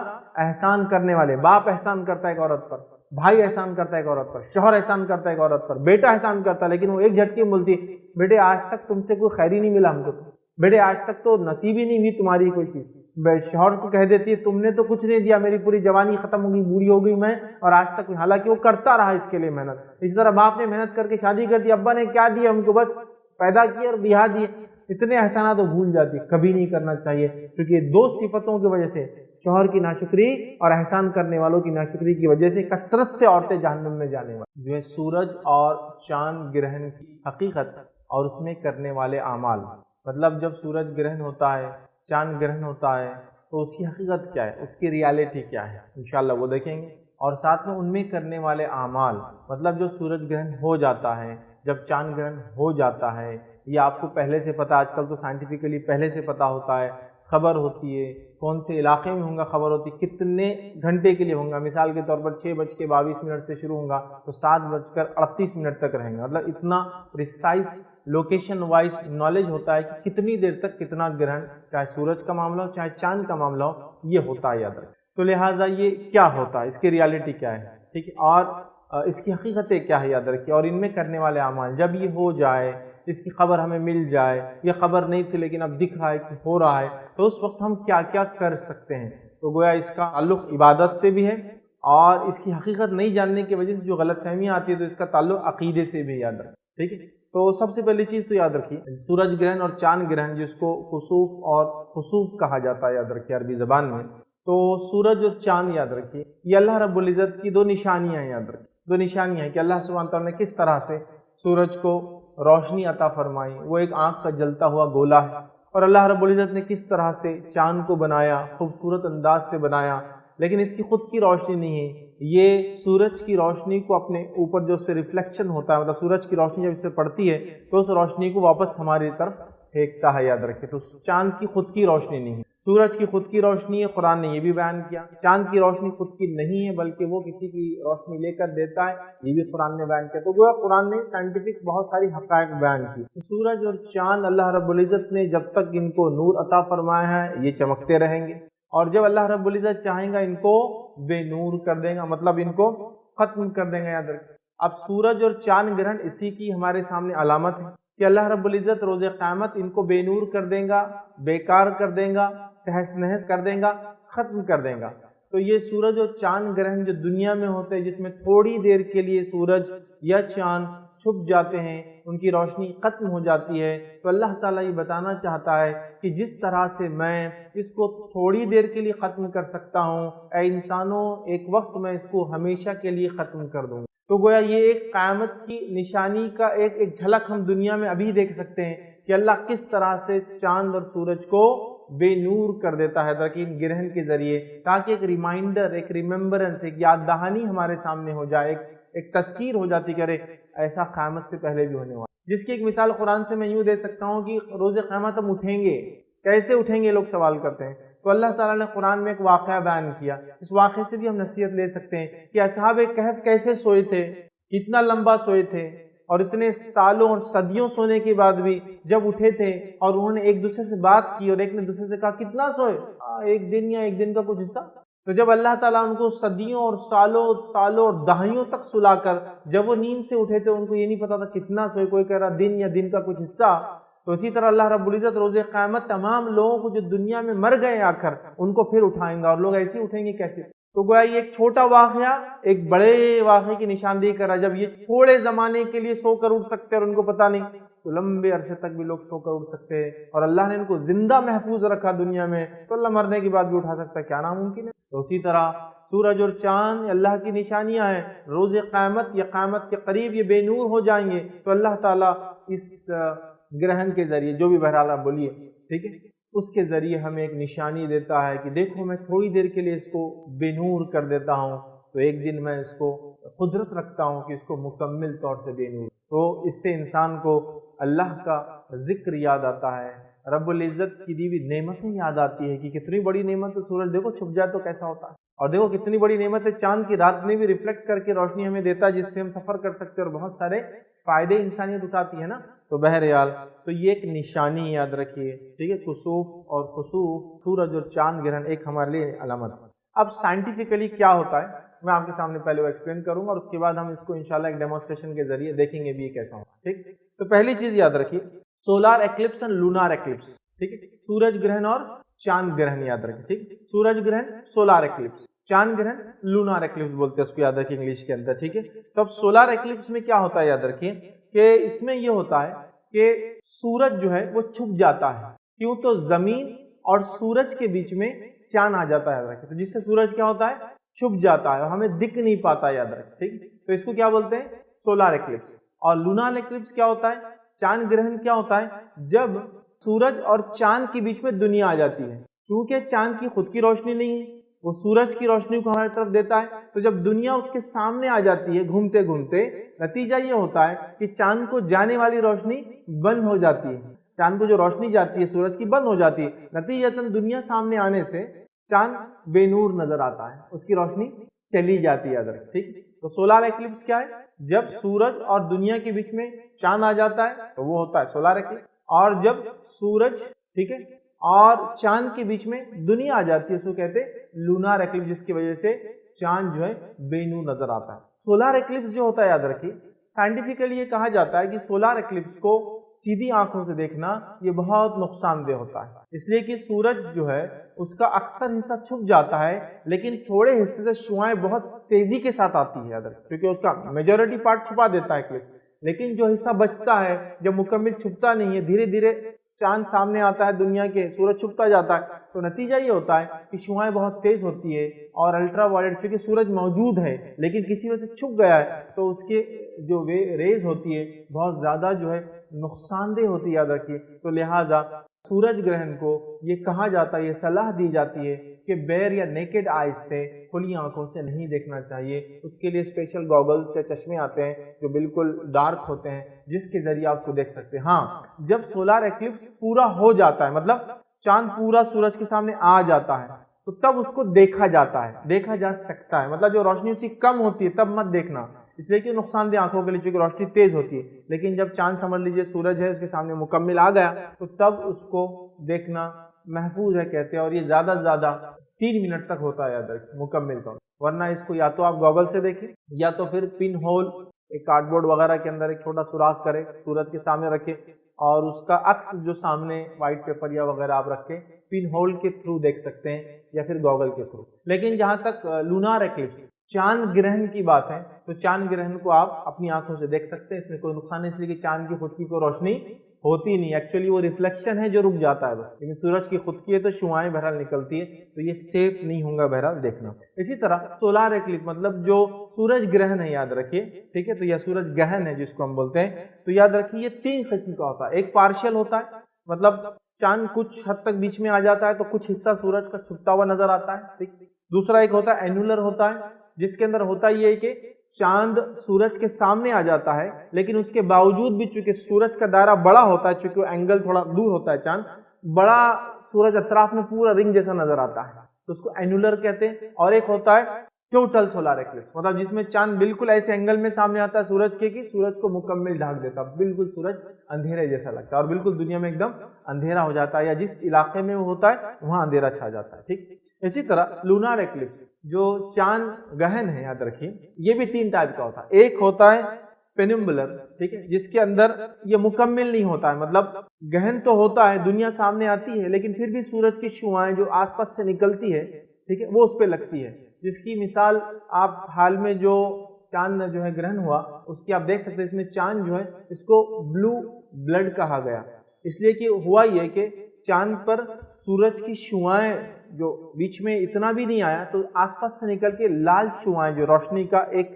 A: احسان کرنے والے، باپ احسان کرتا ہے ایک عورت پر، بھائی احسان کرتا ہے ایک عورت پر، شوہر احسان کرتا ہے ایک عورت پر، بیٹا احسان کرتا ہے، لیکن وہ ایک جھٹکے میں بولتی بیٹے آج تک تم سے کوئی خیر ہی نہیں ملا ہم کو، بیٹے آج تک تو نصیب ہی نہیں ہوئی تمہاری کوئی چیز۔ شوہر کو کہہ دیتی ہے تم نے تو کچھ نہیں دیا، میری پوری جوانی ختم ہو گئی، بوڑھی ہو گئی میں، اور آج تک، حالانکہ وہ کرتا رہا اس کے لیے محنت۔ اس طرح باپ نے محنت کر کے شادی کر دی، ابا نے کیا دیا ہم کو؟ بس پیدا کیا اور بیاہ دیے، اتنے احسانات وہ بھول جاتی، کبھی نہیں کرنا چاہیے، کیونکہ دو صفتوں کی وجہ سے، شوہر کی ناشکری اور احسان کرنے والوں کی ناشکری کی وجہ سے کثرت سے عورتیں جہنم میں جانے والی۔ جو ہے سورج اور چاند گرہن کی حقیقت اور اس میں کرنے والے اعمال، مطلب جب سورج گرہن ہوتا ہے، چاند گرہن ہوتا ہے تو اس کی حقیقت کیا ہے، اس کی ریالٹی کیا ہے، انشاءاللہ وہ دیکھیں گے، اور ساتھ میں ان میں کرنے والے اعمال، مطلب جو سورج گرہن ہو جاتا ہے، جب چاند گرہن ہو جاتا ہے، یہ آپ کو پہلے سے پتہ، آج کل تو سائنٹیفکلی پہلے سے پتہ ہوتا ہے، خبر ہوتی ہے کون سے علاقے میں ہوں گا خبر ہوتی، کتنے گھنٹے کے لیے ہوں گا. مثال کے طور پر 6:22 سے شروع ہوں گا تو 7:38 تک رہیں گا. مطلب اتنا پریسائز لوکیشن وائز نالج ہوتا ہے کہ کتنی دیر تک کتنا گرہن، چاہے سورج کا معاملہ ہو چاہے چاند کا معاملہ ہو، یہ ہوتا ہے، یاد رکھیں. تو لہٰذا یہ کیا ہوتا ہے، اس کی ریالٹی کیا ہے، ٹھیک ہے، اور اس کی حقیقتیں کیا ہے، یاد رکھیے. اور ان میں کرنے والے اعمال، جب یہ ہو جائے، اس کی خبر ہمیں مل جائے، یہ خبر نہیں تھی لیکن اب دکھ رہا ہے کہ ہو رہا ہے، تو اس وقت ہم کیا کیا کر سکتے ہیں. تو گویا اس کا تعلق عبادت سے بھی ہے، اور اس کی حقیقت نہیں جاننے کی وجہ سے جو غلط فہمیاں آتی ہے تو اس کا تعلق عقیدے سے بھی، یاد رکھیں، ٹھیک ہے. تو سب سے پہلی چیز تو یاد رکھیے، سورج گرہن اور چاند گرہن جس کو خسوف اور خسوف کہا جاتا ہے، یاد رکھیے عربی زبان میں. تو سورج اور چاند یاد رکھیے یہ اللہ رب العزت کی دو نشانیاں ہیں، یاد رکھیے دو نشانیاں ہیں کہ اللہ سبحانہ تعالیٰ نے کس طرح سے سورج کو روشنی عطا فرمائی، وہ ایک آنکھ کا جلتا ہوا گولا ہے، اور اللہ رب العزت نے کس طرح سے چاند کو بنایا، خوبصورت انداز سے بنایا، لیکن اس کی خود کی روشنی نہیں ہے، یہ سورج کی روشنی کو اپنے اوپر جو اس سے ریفلیکشن ہوتا ہے، مطلب سورج کی روشنی جب اس سے پڑتی ہے تو اس روشنی کو واپس ہماری طرف پھینکتا ہے، یاد رکھے. تو چاند کی خود کی روشنی نہیں ہے، سورج کی خود کی روشنی ہے. قرآن نے یہ بھی بیان کیا. چاند کی روشنی خود کی نہیں ہے بلکہ وہ کسی کی روشنی لے کر دیتا ہے، یہ بھی قرآن نے بیان کیا. تو گویا قرآن نے سائنٹیفک بہت ساری حقائق بیان کی. سورج اور چاند اللہ رب العزت نے جب تک ان کو نور عطا فرمایا ہے یہ چمکتے رہیں گے، اور جب اللہ رب العزت چاہیں گا ان کو بے نور کر دے گا، مطلب ان کو ختم کر دیں گے، یاد رکھیں. اب سورج اور چاند گرہن اسی کی ہمارے سامنے علامت ہے کہ اللہ رب العزت روز قیامت ان کو بے نور کر دیں گا، بیکار کر دیں گا، تہس نہس کر دیں گا، ختم کر دیں گا. تو یہ سورج اور چاند گرہن جو دنیا میں ہوتے ہیں، جس میں تھوڑی دیر کے لیے سورج یا چاند چھپ جاتے ہیں، ان کی روشنی ختم ہو جاتی ہے، تو اللہ تعالیٰ یہ بتانا چاہتا ہے کہ جس طرح سے میں اس کو تھوڑی دیر کے لیے ختم کر سکتا ہوں، اے انسانوں ایک وقت میں اس کو ہمیشہ کے لیے ختم کر دوں گا. تو گویا یہ ایک قیامت کی نشانی کا ایک جھلک ہم دنیا میں ابھی دیکھ سکتے ہیں کہ اللہ کس طرح سے چاند اور سورج کو بے نور کر دیتا ہے تاکہ گرہن کے ذریعے، تاکہ ایک ریمائنڈر، ایک ریممبرنس، ایک یاد دہانی ہمارے سامنے ہو جائے، ایک تذکیر ہو جاتی کہ ارے ایسا قیامت سے پہلے بھی ہونے والا. جس کی ایک مثال قرآن سے میں یوں دے سکتا ہوں کہ روز قیامت ہم اٹھیں گے، کیسے اٹھیں گے لوگ سوال کرتے ہیں. تو اللہ تعالیٰ نے قرآن میں ایک واقعہ بیان کیا، اس واقعے سے بھی ہم نصیحت لے سکتے ہیں کہ اصحاب کہف کیسے سوئے تھے، کتنا لمبا سوئے تھے، اور اتنے سالوں اور صدیوں سونے کے بعد بھی جب اٹھے تھے اور انہوں نے ایک دوسرے سے بات کی اور ایک نے دوسرے سے کہا کتنا سوئے، ایک دن یا ایک دن کا کچھ حصہ. تو جب اللہ تعالیٰ ان کو صدیوں اور سالوں اور دہائیوں تک سلا کر جب وہ نیند سے اٹھے تھے، ان کو یہ نہیں پتا تھا کتنا سوئے، کوئی کہہ رہا دن یا دن کا کچھ حصہ. تو اسی طرح اللہ رب العزت روز قیامت تمام لوگوں کو جو دنیا میں مر گئے آ کر ان کو پھر اٹھائیں گا، اور لوگ ایسے اٹھیں گے کیسے. تو گویا یہ ایک چھوٹا واقعہ ایک بڑے واقعے کی نشاندہی کر رہا ہے. جب یہ تھوڑے زمانے کے لیے سو کر اٹھ سکتے اور ان کو پتہ نہیں، تو لمبے عرصے تک بھی لوگ سو کر اٹھ سکتے ہیں، اور اللہ نے ان کو زندہ محفوظ رکھا دنیا میں، تو اللہ مرنے کے بعد بھی اٹھا سکتا ہے، کیا ناممکن ہے. تو اسی طرح سورج اور چاند اللہ کی نشانیاں ہیں. روز قیامت یا قیامت کے قریب یہ بے نور ہو جائیں گے، تو اللہ تعالیٰ اس گرہن کے ذریعے، جو بھی بہرحال آپ بولیے، ٹھیک ہے، اس کے ذریعے ہمیں ایک نشانی دیتا ہے کہ دیکھو میں تھوڑی دیر کے لیے اس کو بے نور کر دیتا ہوں، تو ایک دن میں اس کو قدرت رکھتا ہوں کہ اس کو مکمل طور سے بے نور. تو اس سے انسان کو اللہ کا ذکر یاد آتا ہے، رب العزت کی دی ہوئی نعمتیں یاد آتی ہے کہ کتنی بڑی نعمت ہے. سورج دیکھو چھپ جائے تو کیسا ہوتا ہے، اور دیکھو کتنی بڑی نعمت ہے چاند کی رات میں بھی ریفلیکٹ کر کے روشنی ہمیں دیتا ہے، جس سے ہم سفر کر سکتے ہیں اور بہت سارے فائدے انسانیت اٹھاتی ہے نا. تو بہرحال تو یہ ایک نشانی یاد رکھیے، ٹھیک ہے، کسوف اور خسوف، سورج اور چاند گرہن ایک ہمارے لیے علامت. اب سائنٹیفکلی کیا ہوتا ہے میں آپ کے سامنے پہلے وہ ایکسپلین کروں گا، اور اس کے بعد ہم اس کو انشاءاللہ ایک ڈیمونسٹریشن کے ذریعے دیکھیں گے بھی یہ کیسا ہوتا ہے. ٹھیک، تو پہلی چیز یاد رکھیے solar eclipse and lunar eclipse. ٹھیک ہے، سورج گرہن اور چاند گرہن یاد رکھیں. ٹھیک، سورج گرہن سولار ایکلپس، چاند گرہن لونار ایکلپس بولتے ہیں اس کو، یاد رکھیں انگلش کے اندر. ٹھیک ہے، تو اب سولار ایکلپس میں کیا ہوتا ہے یاد رکھیے کہ اس میں یہ ہوتا ہے کہ سورج جو ہے وہ چھپ جاتا ہے. کیوں؟ تو زمین اور سورج کے بیچ میں چاند آ جاتا ہے، یاد رکھیں. تو جس سے سورج کیا ہوتا ہے، چھپ جاتا ہے اور ہمیں دکھ نہیں پاتا، یاد رکھیں. ٹھیک، تو اس کو کیا بولتے ہیں، سولار ایکلپس. اور لونار ایکلپس کیا ہوتا ہے، چاند گرہن کیا ہوتا ہے، جب سورج اور چاند کے بیچ میں دنیا آ جاتی ہے. کیونکہ چاند کی خود کی روشنی نہیں ہے، وہ سورج کی روشنی کو ہماری طرف دیتا ہے. تو جب دنیا اس کے سامنے آ جاتی ہے گھومتے گھومتے، نتیجہ یہ ہوتا ہے کہ چاند کو جانے والی روشنی بند ہو جاتی ہے. چاند کو جو روشنی جاتی ہے سورج کی بند ہو جاتی ہے، نتیجتاً دنیا سامنے آنے سے چاند بے نور نظر آتا ہے، اس کی روشنی چلی جاتی ہے ادھر، ٹھیک۔ تو سولار ایکلپس کیا ہے؟ جب سورج اور دنیا کے بیچ میں چاند آ جاتا ہے تو وہ ہوتا ہے سولار ایکلپس، اور جب سورج، ٹھیک ہے، اور چاند کے بیچ میں دنیا آ جاتی ہے اس کو کہتے ہیں لونار ایکلپس، جس کی وجہ سے چاند جو ہے بے نور نظر آتا ہے۔ سولار ایکلپس جو ہوتا ہے یاد رکھیے، سائنٹیفکلی یہ کہا جاتا ہے کہ سولار ایکلپس کو سیدھی آنکھوں سے دیکھنا یہ بہت نقصان دہ ہوتا ہے، اس لیے کہ سورج جو ہے اس کا اکثر حصہ چھپ جاتا ہے، لیکن تھوڑے حصے سے شعاعیں بہت تیزی کے ساتھ آتی ہے ادھر، کیونکہ اس کا میجورٹی پارٹ چھپا دیتا ہے ایکلپس، لیکن جو حصہ بچتا ہے جب مکمل چھپتا نہیں ہے، دھیرے دھیرے چاند سامنے آتا ہے دنیا کے، سورج چھپتا جاتا ہے، تو نتیجہ یہ ہوتا ہے کہ شعاعیں بہت تیز ہوتی ہے، اور الٹرا وائلٹ، کیونکہ سورج موجود ہے لیکن کسی وجہ سے چھپ گیا ہے تو اس کے جو ریز ہوتی ہے بہت زیادہ جو ہے نقصان دہ ہوتی ہے، یاد رکھیے۔ تو لہٰذا سورج گرہن کو یہ کہا جاتا ہے، یہ صلاح دی جاتی ہے کہ بیر یا نیکڈ آئیز سے، کھلی آنکھوں سے نہیں دیکھنا چاہیے، اس کے لیے اسپیشل گوگلز یا چشمے آتے ہیں جو بالکل ڈارک ہوتے ہیں جس کے ذریعے آپ کو دیکھ سکتے ہیں۔ ہاں، جب سولار ایکلپس پورا ہو جاتا ہے، مطلب چاند پورا سورج کے سامنے آ جاتا ہے، تو تب اس کو دیکھا جاتا ہے، دیکھا جا سکتا ہے، مطلب جو روشنی اس کی کم ہوتی ہے تب مت دیکھنا، اس لیے کہ نقصان دہ آنکھوں کے لیے، چونکہ روشنی تیز ہوتی ہے، لیکن جب چاند سمجھ لیجئے سورج ہے اس کے سامنے مکمل آ گیا تو تب اس کو دیکھنا محفوظ ہے کہتے ہیں، اور یہ زیادہ سے زیادہ 3 منٹ تک ہوتا ہے یاد رکھیں مکمل طور، ورنہ اس کو یا تو آپ گوگل سے دیکھیں یا تو پھر پن ہول ایک کارڈ بورڈ وغیرہ کے اندر ایک چھوٹا سوراخ کرے، سورج کے سامنے رکھے، اور اس کا عکس جو سامنے وائٹ پیپر یا وغیرہ آپ رکھیں، پن ہول کے تھرو دیکھ سکتے ہیں یا پھر گوگل کے تھرو۔ لیکن جہاں تک لونار ایکلپس، چاند گرہن کی بات ہے، تو چاند گرہن کو آپ اپنی آنکھوں سے دیکھ سکتے ہیں، اس میں کوئی نقصان نہیں، اس لیے کہ چاند کی خود کی کوئی روشنی ہوتی نہیں، ایکچولی وہ ریفلیکشن ہے جو رک جاتا ہے بس، لیکن سورج کی خود کی ہے تو شعاعیں بہرحال نکلتی ہے، تو یہ سیف نہیں ہوگا بہرحال دیکھنا۔ اسی طرح سولار ایکلپس مطلب جو سورج گرہن ہے یاد رکھیے، ٹھیک ہے، تو یہ سورج گہن ہے جس کو ہم بولتے ہیں، تو یاد رکھیے یہ 3 قسم کا ہوتا ہے۔ ایک پارشل ہوتا ہے، مطلب چاند کچھ حد تک بیچ میں آ جاتا ہے تو کچھ حصہ سورج کا چھپتا ہوا نظر آتا ہے، ٹھیک۔ دوسرا ایک ہوتا ہے اینولر ہوتا ہے، جس کے اندر ہوتا یہ ہے کہ چاند سورج کے سامنے آ جاتا ہے، لیکن اس کے باوجود بھی چونکہ سورج کا دائرہ بڑا ہوتا ہے، چونکہ اینگل تھوڑا دور ہوتا ہے، چاند بڑا سورج اطراف میں پورا رنگ جیسا نظر آتا ہے، تو اس کو اینولر کہتے ہیں۔ اور ایک ہوتا ہے ٹوٹل سولار ایکلپس، مطلب جس میں چاند بالکل ایسے اینگل میں سامنے آتا ہے سورج کے کہ سورج کو مکمل ڈھانک دیتا ہے، بالکل سورج اندھیرے جیسا لگتا ہے اور بالکل دنیا میں ایک دم اندھیرا ہو جاتا ہے، یا جس علاقے میں وہ ہوتا ہے وہاں اندھیرا چھا جاتا ہے، ٹھیک۔ اسی طرح لونار ایکلپس جو چاند گہن ہے یاد رکھیے، یہ بھی 3 ٹائپ کا ہوتا ہے۔ ایک ہوتا ہے پینمبولر، ٹھیک ہے، جس کے اندر یہ مکمل نہیں ہوتا ہے، مطلب گہن تو ہوتا ہے، دنیا سامنے آتی ہے لیکن پھر بھی سورج کی شعاعیں جو آس پاس سے نکلتی ہے، ٹھیک ہے، وہ اس پہ لگتی ہے، جس کی مثال آپ حال میں جو چاند جو ہے گرہن ہوا اس کی آپ دیکھ سکتے ہیں، اس میں چاند جو ہے اس کو بلو بلڈ کہا گیا، اس لیے کہ ہوا یہ کہ چاند پر سورج کی شعاعیں جو بیچ میں اتنا بھی نہیں آیا تو آس پاس سے نکل کے لال شعاعیں جو روشنی کا ایک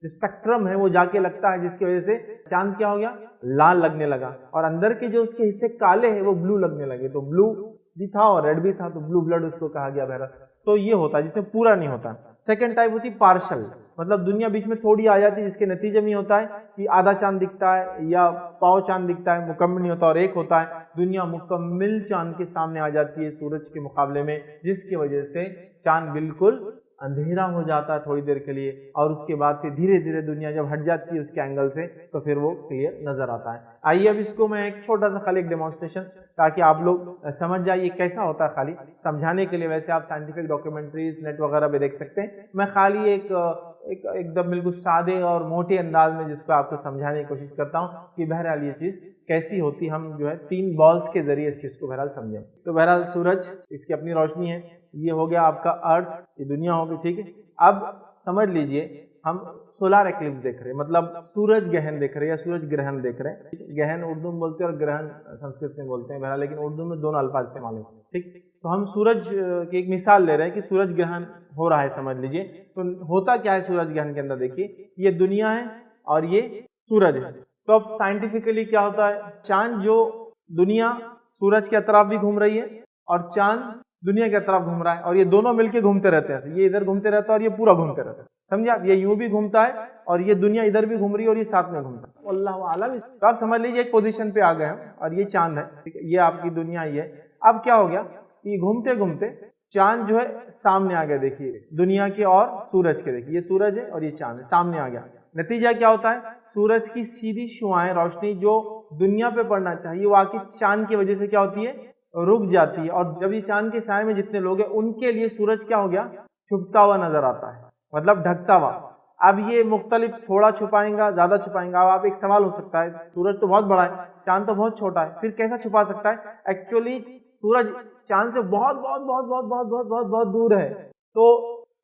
A: اسپیکٹرم ہے وہ جا کے لگتا ہے، جس کی وجہ سے چاند کیا ہو گیا، لال لگنے لگا، اور اندر کے جو اس کے حصے کالے ہیں وہ بلو لگنے لگے، تو بلو بھی تھا اور ریڈ بھی تھا، تو بلو بلڈ اس کو کہا گیا بہرحال۔ تو یہ ہوتا ہے جس میں پورا نہیں ہوتا۔ سیکنڈ ٹائپ ہوتی پارشل، مطلب دنیا بیچ میں تھوڑی آ جاتی ہے، جس کے نتیجے میں ہوتا ہے کہ آدھا چاند دکھتا ہے یا پاؤ چاند دکھتا ہے، مکمل نہیں ہوتا۔ اور ایک ہوتا ہے دنیا مکمل چاند کے سامنے آ جاتی ہے سورج کے مقابلے میں، جس کی وجہ سے چاند بالکل اندھیرا ہو جاتا ہے تھوڑی دیر کے لیے، اور اس کے بعد پھر دھیرے دھیرے دنیا جب ہٹ جاتی ہے اس کے اینگل سے تو پھر وہ کلیئر نظر آتا ہے۔ آئیے اب اس کو میں ایک چھوٹا سا خالی ایک ڈیمونسٹریشن تاکہ آپ لوگ سمجھ جائیے کیسا ہوتا ہے، خالی سمجھانے کے لیے۔ ویسے آپ سائنٹیفک ڈاکیومنٹریز نیٹ وغیرہ پہ دیکھ سکتے ہیں، میں خالی ایک دم بالکل سادے اور موٹے انداز میں جس کو آپ کو سمجھانے کی کوشش کرتا ہوں کہ بہرحال یہ چیز کیسی ہوتی، ہم جو ہے 3 بالز کے ذریعے اس چیز کو بہرحال سمجھیں۔ تو بہرحال سورج، اس کی اپنی روشنی ہے، یہ ہو گیا آپ کا ارتھ، یہ دنیا ہوگی، ٹھیک ہے۔ اب سمجھ لیجئے ہم سولار ایکلپس دیکھ رہے ہیں، مطلب سورج گہن دیکھ رہے ہیں یا سورج گرہن دیکھ رہے ہیں۔ گہن اردو میں بولتے ہیں اور گرہن سنسکرت میں بولتے ہیں بہرحال، لیکن اردو میں دونوں الفاظ استعمال ہوتے ہیں، ٹھیک۔ تو ہم سورج کی ایک مثال لے رہے ہیں کہ سورج گرہن ہو رہا ہے، سمجھ لیجئے۔ تو ہوتا کیا ہے سورج گرہن کے اندر، دیکھیے یہ دنیا ہے اور یہ سورج ہے۔ تو اب سائنٹیفکلی کیا ہوتا ہے، چاند جو دنیا سورج کے اطراف بھی گھوم رہی ہے اور چاند دنیا کے طرف گھوم رہا ہے، اور یہ دونوں مل کے گھومتے رہتے ہیں، یہ ادھر گھومتے رہتا ہے اور یہ پورا گھومتے رہتا ہے، سمجھا؟ یہ یوں بھی گھومتا ہے اور یہ دنیا ادھر بھی گھوم رہی ہے اور یہ ساتھ میں گھومتا ہے، اللہ عالم۔ تو آپ سمجھ لیجیے ایک پوزیشن پہ آ گئے ہم اور یہ چاند ہے، یہ آپ کی دنیا ہی ہے۔ اب کیا ہو گیا، یہ گھومتے گھومتے چاند جو ہے سامنے آ گیا، دیکھیے دنیا کے اور سورج کے، دیکھیے یہ سورج ہے اور یہ چاند ہے، سامنے آ گیا۔ نتیجہ کیا ہوتا ہے، سورج کی سیدھی شعاعیں روشنی جو دنیا پہ پڑنا چاہیے وہ آ کے چاند کی وجہ سے کیا ہوتی ہے، رک جاتی ہے، اور جب یہ چاند کے سائے میں جتنے لوگ ہیں ان کے لیے سورج کیا ہو گیا، چھپتا ہوا نظر آتا ہے، مطلب ڈھکتا ہوا۔ اب یہ مختلف، تھوڑا چھپائیں گا، زیادہ چھپائیں گا۔ اب آپ ایک سوال ہو سکتا ہے، سورج تو بہت بڑا ہے، چاند تو بہت چھوٹا ہے، پھر کیسا چھپا سکتا ہے؟ ایکچولی سورج چاند سے بہت بہت بہت بہت بہت بہت بہت بہت دور ہے، تو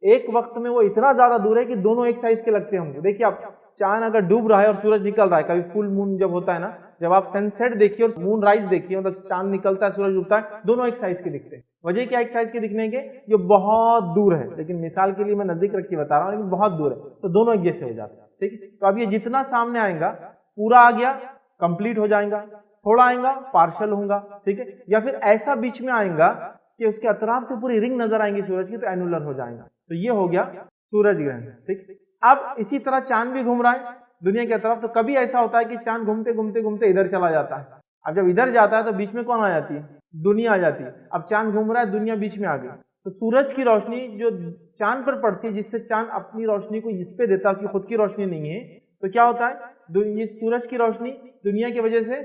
A: ایک وقت میں وہ اتنا زیادہ دور ہے کہ دونوں ایک سائز کے لگتے ہوں گے۔ دیکھیے آپ، چاند اگر ڈوب رہا ہے اور سورج نکل رہا ہے، کبھی فل مون جب ہوتا ہے نا، جب آپ سن سیٹ دیکھیے اور مون رائز دیکھیے، مطلب چاند نکلتا ہے سورج ڈوبتا ہے، دونوں ایک سائز کے دکھتے ہیں۔ وجہ کیا ایک سائز کے دکھنے کے؟ جو بہت دور ہے، لیکن مثال کے لیے میں نزدیک رکھ کے بتا رہا ہوں، لیکن بہت دور ہے تو دونوں ایک جیسے ہو جاتے ہیں، ٹھیک ہے۔ تو اب یہ جتنا سامنے آئے گا پورا آ گیا، کمپلیٹ ہو جائیں گا، تھوڑا آئیں گا پارشل ہوں گا، ٹھیک ہے، یا پھر ایسا بیچ میں آئیں گا کہ اس کے اطراف سے پوری رنگ نظر آئیں گی سورج کی، تو اینولر ہو جائیں گا۔ تو یہ ہو گیا سورج گرہن، ٹھیک۔ اب اسی طرح چاند بھی گھوم رہا ہے دنیا کی طرف، تو کبھی ایسا ہوتا ہے کہ چاند گھومتے گھومتے گھومتے ادھر چلا جاتا ہے۔ اب جب ادھر جاتا ہے تو بیچ میں کون آ جاتی ہے؟ دنیا آ جاتی ہے۔ اب چاند گھوم رہا ہے، دنیا بیچ میں آ گئی، تو سورج کی روشنی جو چاند پر پڑتی ہے، جس سے چاند اپنی روشنی کو اس پہ دیتا ہے، اس کی خود کی روشنی نہیں ہے، تو کیا ہوتا ہے، یہ سورج کی روشنی دنیا کی وجہ سے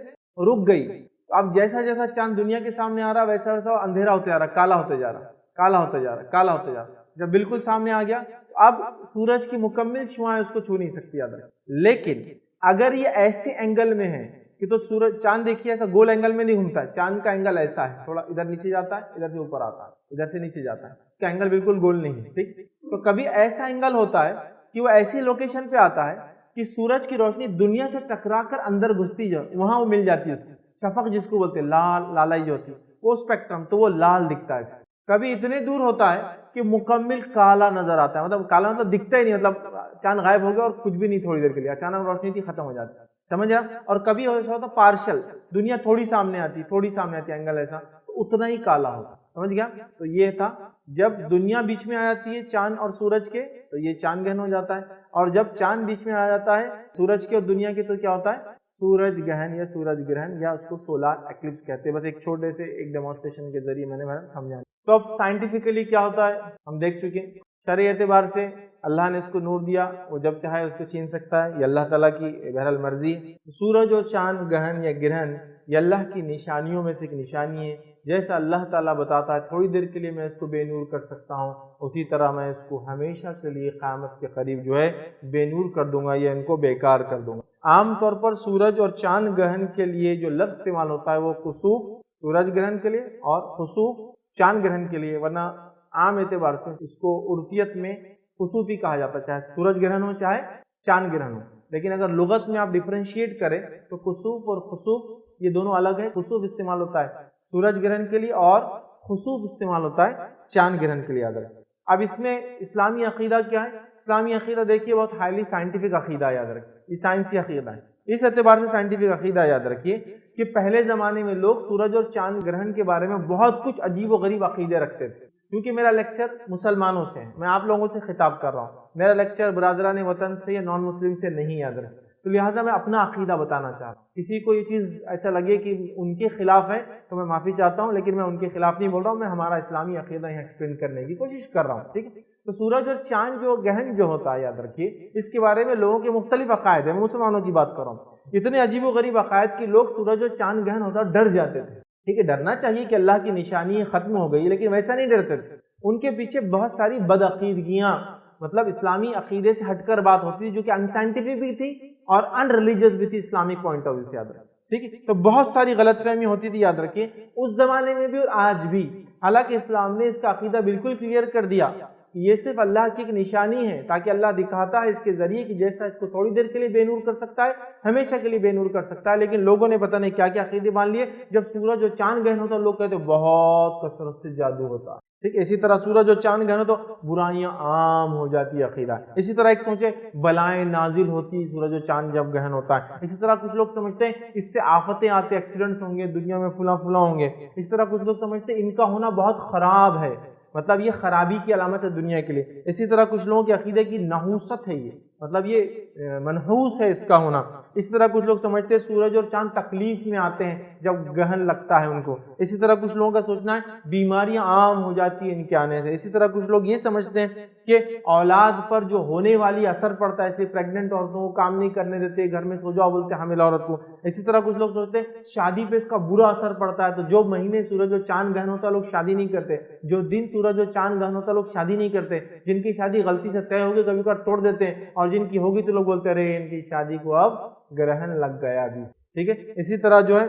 A: رک گئی۔ اب جیسا جیسا چاند دنیا کے سامنے آ رہا ویسا ویسا اندھیرا ہوتے جا رہا، کالا ہوتے جا رہا، کالا ہوتے جا رہا، کالا ہوتے جا رہا۔ جب بالکل سامنے آ گیا تو اب سورج کی مکمل شعاعیں اس کو چھو نہیں سکتی، یاد رکھیں۔ لیکن اگر یہ ایسے اینگل میں ہے کہ تو سورج، چاند دیکھیے ایسا گول اینگل میں نہیں گھومتا ہے، چاند کا اینگل ایسا ہے، تھوڑا ادھر نیچے جاتا ہے، ادھر سے اوپر آتا ہے، ادھر سے نیچے جاتا ہے، اس کا اینگل بالکل گول نہیں ہے، ٹھیک۔ تو کبھی ایسا اینگل ہوتا ہے کہ وہ ایسی لوکیشن پہ آتا ہے کہ سورج کی روشنی دنیا سے ٹکرا کر اندر گھستی جائے، وہاں وہ مل جاتی ہے، اس کو شفق جس کو بولتے ہیں، لال لالائی جو ہوتی ہے وہ اسپیکٹرم، تو وہ لال دکھتا ہے۔ کبھی اتنے دور ہوتا ہے کہ مکمل کالا نظر آتا ہے، مطلب کالا مطلب دکھتا ہی نہیں، مطلب چاند غائب ہو گیا اور کچھ بھی نہیں، تھوڑی دیر کے لیے اچانک روشنی تھی ختم ہو جاتی ہے، سمجھ آپ۔ اور کبھی ایسا ہوتا پارشل، دنیا تھوڑی سامنے آتی، تھوڑی سامنے آتی، اینگل ایسا، تو اتنا ہی کالا ہوتا، سمجھ گیا۔ تو یہ تھا، جب دنیا بیچ میں آ جاتی ہے چاند اور سورج کے تو یہ چاند گہن ہو جاتا ہے، اور جب چاند بیچ میں آ جاتا ہے سورج کے اور دنیا کے تو کیا ہوتا ہے، سورج گہن یا سورج گرہن، یا اس کو سولار ایکلپس کہتے ہیں۔ بس ایک چھوٹے سے ایک ڈیمونسٹریشن کے ذریعے میں نے سمجھا۔ تو اب سائنٹیفکلی کیا ہوتا ہے ہم دیکھ چکے، شرعی اعتبار سے اللہ نے اس کو نور دیا، وہ جب چاہے اس کو چھین سکتا ہے، یہ اللہ تعالیٰ کی بہرحال مرضی ہے۔ سورج اور چاند گہن یا گرہن یہ اللہ کی نشانیوں میں سے ایک نشانی ہے۔ جیسا اللہ تعالیٰ بتاتا ہے تھوڑی دیر کے لیے میں اس کو بے نور کر سکتا ہوں، اسی طرح میں اس کو ہمیشہ کے لیے قیامت کے قریب جو ہے بے نور کر دوں گا، یا ان کو بیکار کر دوں گا۔ عام طور پر سورج اور چاند گرہن کے لیے جو لفظ استعمال ہوتا ہے وہ خسوف سورج گرہن کے لیے اور خسوف چاند گرہن کے لیے، ورنہ عام اعتبار سے اس کو عرفیت میں خسوف ہی کہا جاتا ہے، چاہے سورج گرہن ہو چاہے چاند گرہن ہو۔ لیکن اگر لغت میں آپ ڈیفرینشیٹ کریں تو خسوف اور خسوف یہ دونوں الگ ہے۔ خسوف استعمال ہوتا ہے سورج گرہن کے لیے اور خسوف استعمال ہوتا ہے چاند گرہن کے لیے، یاد رکھیں۔ اب اس میں اسلامی عقیدہ کیا ہے؟ اسلامی عقیدہ دیکھیے بہت ہائیلی سائنٹیفک عقیدہ، یاد رکھیں، یہ سائنسی عقیدہ ہے۔ اس اعتبار سے سائنٹیفک عقیدہ یاد رکھیے کہ پہلے زمانے میں لوگ سورج اور چاند گرہن کے بارے میں بہت کچھ عجیب و غریب عقیدے رکھتے تھے۔ کیونکہ میرا لیکچر مسلمانوں سے ہے، میں آپ لوگوں سے خطاب کر رہا ہوں، میرا لیکچر برادران وطن سے یا نان مسلم سے نہیں، یاد رکھیں۔ تو لہٰذا میں اپنا عقیدہ بتانا چاہتا ہوں۔ کسی کو یہ چیز ایسا لگے کہ ان کے خلاف ہے تو میں معافی چاہتا ہوں، لیکن میں ان کے خلاف نہیں بول رہا ہوں، میں ہمارا اسلامی عقیدہ یہاں ایکسپلین کرنے کی کوشش کر رہا ہوں، ٹھیک ہے۔ تو سورج اور چاند جو گہن جو ہوتا ہے، یاد رکھیے اس کے بارے میں لوگوں کے مختلف عقائد ہیں، میں مسلمانوں کی بات کر رہا ہوں۔ اتنے عجیب و غریب عقائد کہ لوگ سورج اور چاند گہن ہوتا ڈر جاتے تھے، ٹھیک ہے۔ ڈرنا چاہیے کہ اللہ کی نشانی ختم ہو گئی، لیکن ویسا نہیں ڈرتے تھے۔ ان کے پیچھے بہت ساری بدعقیدگیاں، مطلب اسلامی عقیدے سے ہٹ کر بات ہوتی تھی، جو کہ ان سائنٹیفک بھی تھی اور ان ریلیجیس بھی تھی اسلامک پوائنٹ آف ویو سے، یاد رکھیں، ٹھیک ہے۔ تو بہت ساری غلط فہمی ہوتی تھی، یاد رکھیے، اس زمانے میں بھی اور آج بھی۔ حالانکہ اسلام نے اس کا عقیدہ بالکل کلیئر کر دیا کہ یہ صرف اللہ کی ایک نشانی ہے، تاکہ اللہ دکھاتا ہے اس کے ذریعے کہ جیسا اس کو تھوڑی دیر کے لیے بے نور کر سکتا ہے ہمیشہ کے لیے بے نور کر سکتا ہے۔ لیکن لوگوں نے پتہ نہیں کیا کیا عقیدے مان لیے۔ جب سورج اور چاند گہن ہوتا لوگ کہتے بہت کثرت سے جادو ہوتا، ٹھیک۔ اسی طرح سورج اور چاند گہن ہو تو برائیاں عام ہو جاتی ہے، عقیدہ۔ اسی طرح ایک سوچے بلائیں نازل ہوتی سورج اور چاند جب گہن ہوتا ہے۔ اسی طرح کچھ لوگ سمجھتے ہیں اس سے آفتیں آتے، ایکسیڈنٹس ہوں گے دنیا میں، فلاں ہوں گے۔ اس طرح کچھ لوگ سمجھتے ہیں ان کا ہونا بہت خراب ہے، مطلب یہ خرابی کی علامت ہے دنیا کے لیے۔ اسی طرح کچھ لوگوں کے عقیدے کی نحوست ہے یہ، مطلب یہ منحوس ہے اس کا ہونا۔ اس طرح کچھ لوگ سمجھتے ہیں سورج اور چاند تکلیف میں آتے ہیں جب گرہن لگتا ہے ان کو۔ اسی طرح کچھ لوگوں کا سوچنا ہے بیماریاں عام ہو جاتی ہیں ان کے آنے سے۔ اسی طرح کچھ لوگ یہ سمجھتے ہیں کہ اولاد پر جو ہونے والی اثر پڑتا ہے، اس لیے پریگننٹ عورتوں کو کام نہیں کرنے دیتے، گھر میں سو جاؤ بولتے حامل عورت کو۔ اسی طرح کچھ لوگ سوچتے ہیں شادی پہ اس کا برا اثر پڑتا ہے، تو جو مہینے سورج اور چاند گرہن ہوتا ہے لوگ شادی نہیں کرتے، جو دن سورج اور چاند گرہن ہوتا ہے لوگ شادی نہیں کرتے، جن کی شادی غلطی سے طے ہوگی کبھی کبھار توڑ دیتے ہیں، اور جن کی ہوگی تو لوگ بولتے رہے ان کی شادی کو اب گرہن لگ گیا بھی، ٹھیک ہے۔ اسی طرح جو ہے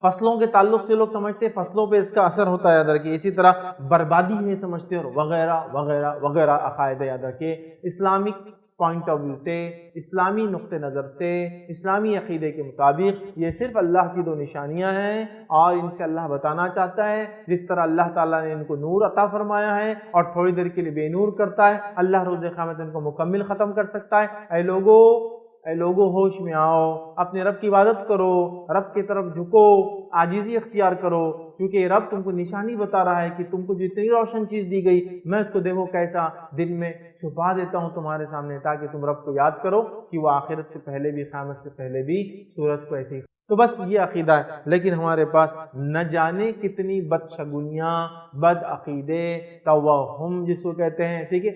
A: فصلوں کے تعلق سے لوگ سمجھتے ہیں فصلوں پہ اس کا اثر ہوتا ہے، یاد رکھیے۔ اسی طرح بربادی ہے سمجھتے ہیں، اور وغیرہ وغیرہ وغیرہ عقائد یاد رکھیے۔ اسلامک پوائنٹ آف ویو سے، اسلامی نقطہ نظر سے، اسلامی عقیدے کے مطابق یہ صرف اللہ کی دو نشانیاں ہیں، اور ان سے اللہ بتانا چاہتا ہے جس طرح اللہ تعالیٰ نے ان کو نور عطا فرمایا ہے اور تھوڑی دیر کے لیے بے نور کرتا ہے، اللہ روز قیامت ان کو مکمل ختم کر سکتا ہے۔ اے لوگو ہوش میں آؤ، اپنے رب کی عبادت کرو، رب کی طرف جھکو، عاجزی اختیار کرو، کیونکہ رب تم کو نشانی بتا رہا ہے کہ تم کو جتنی روشن چیز دی گئی میں اس کو دیکھو کیسا دن میں چھپا دیتا ہوں تمہارے سامنے، تاکہ تم رب کو یاد کرو کہ وہ آخرت سے پہلے بھی، قیامت سے پہلے بھی سورج کو ایسے ہی۔ تو بس یہ عقیدہ ہے، لیکن ہمارے پاس نہ جانے کتنی بدشگونیاں، بد عقیدے، توہم جس کو کہتے ہیں، ٹھیک ہے،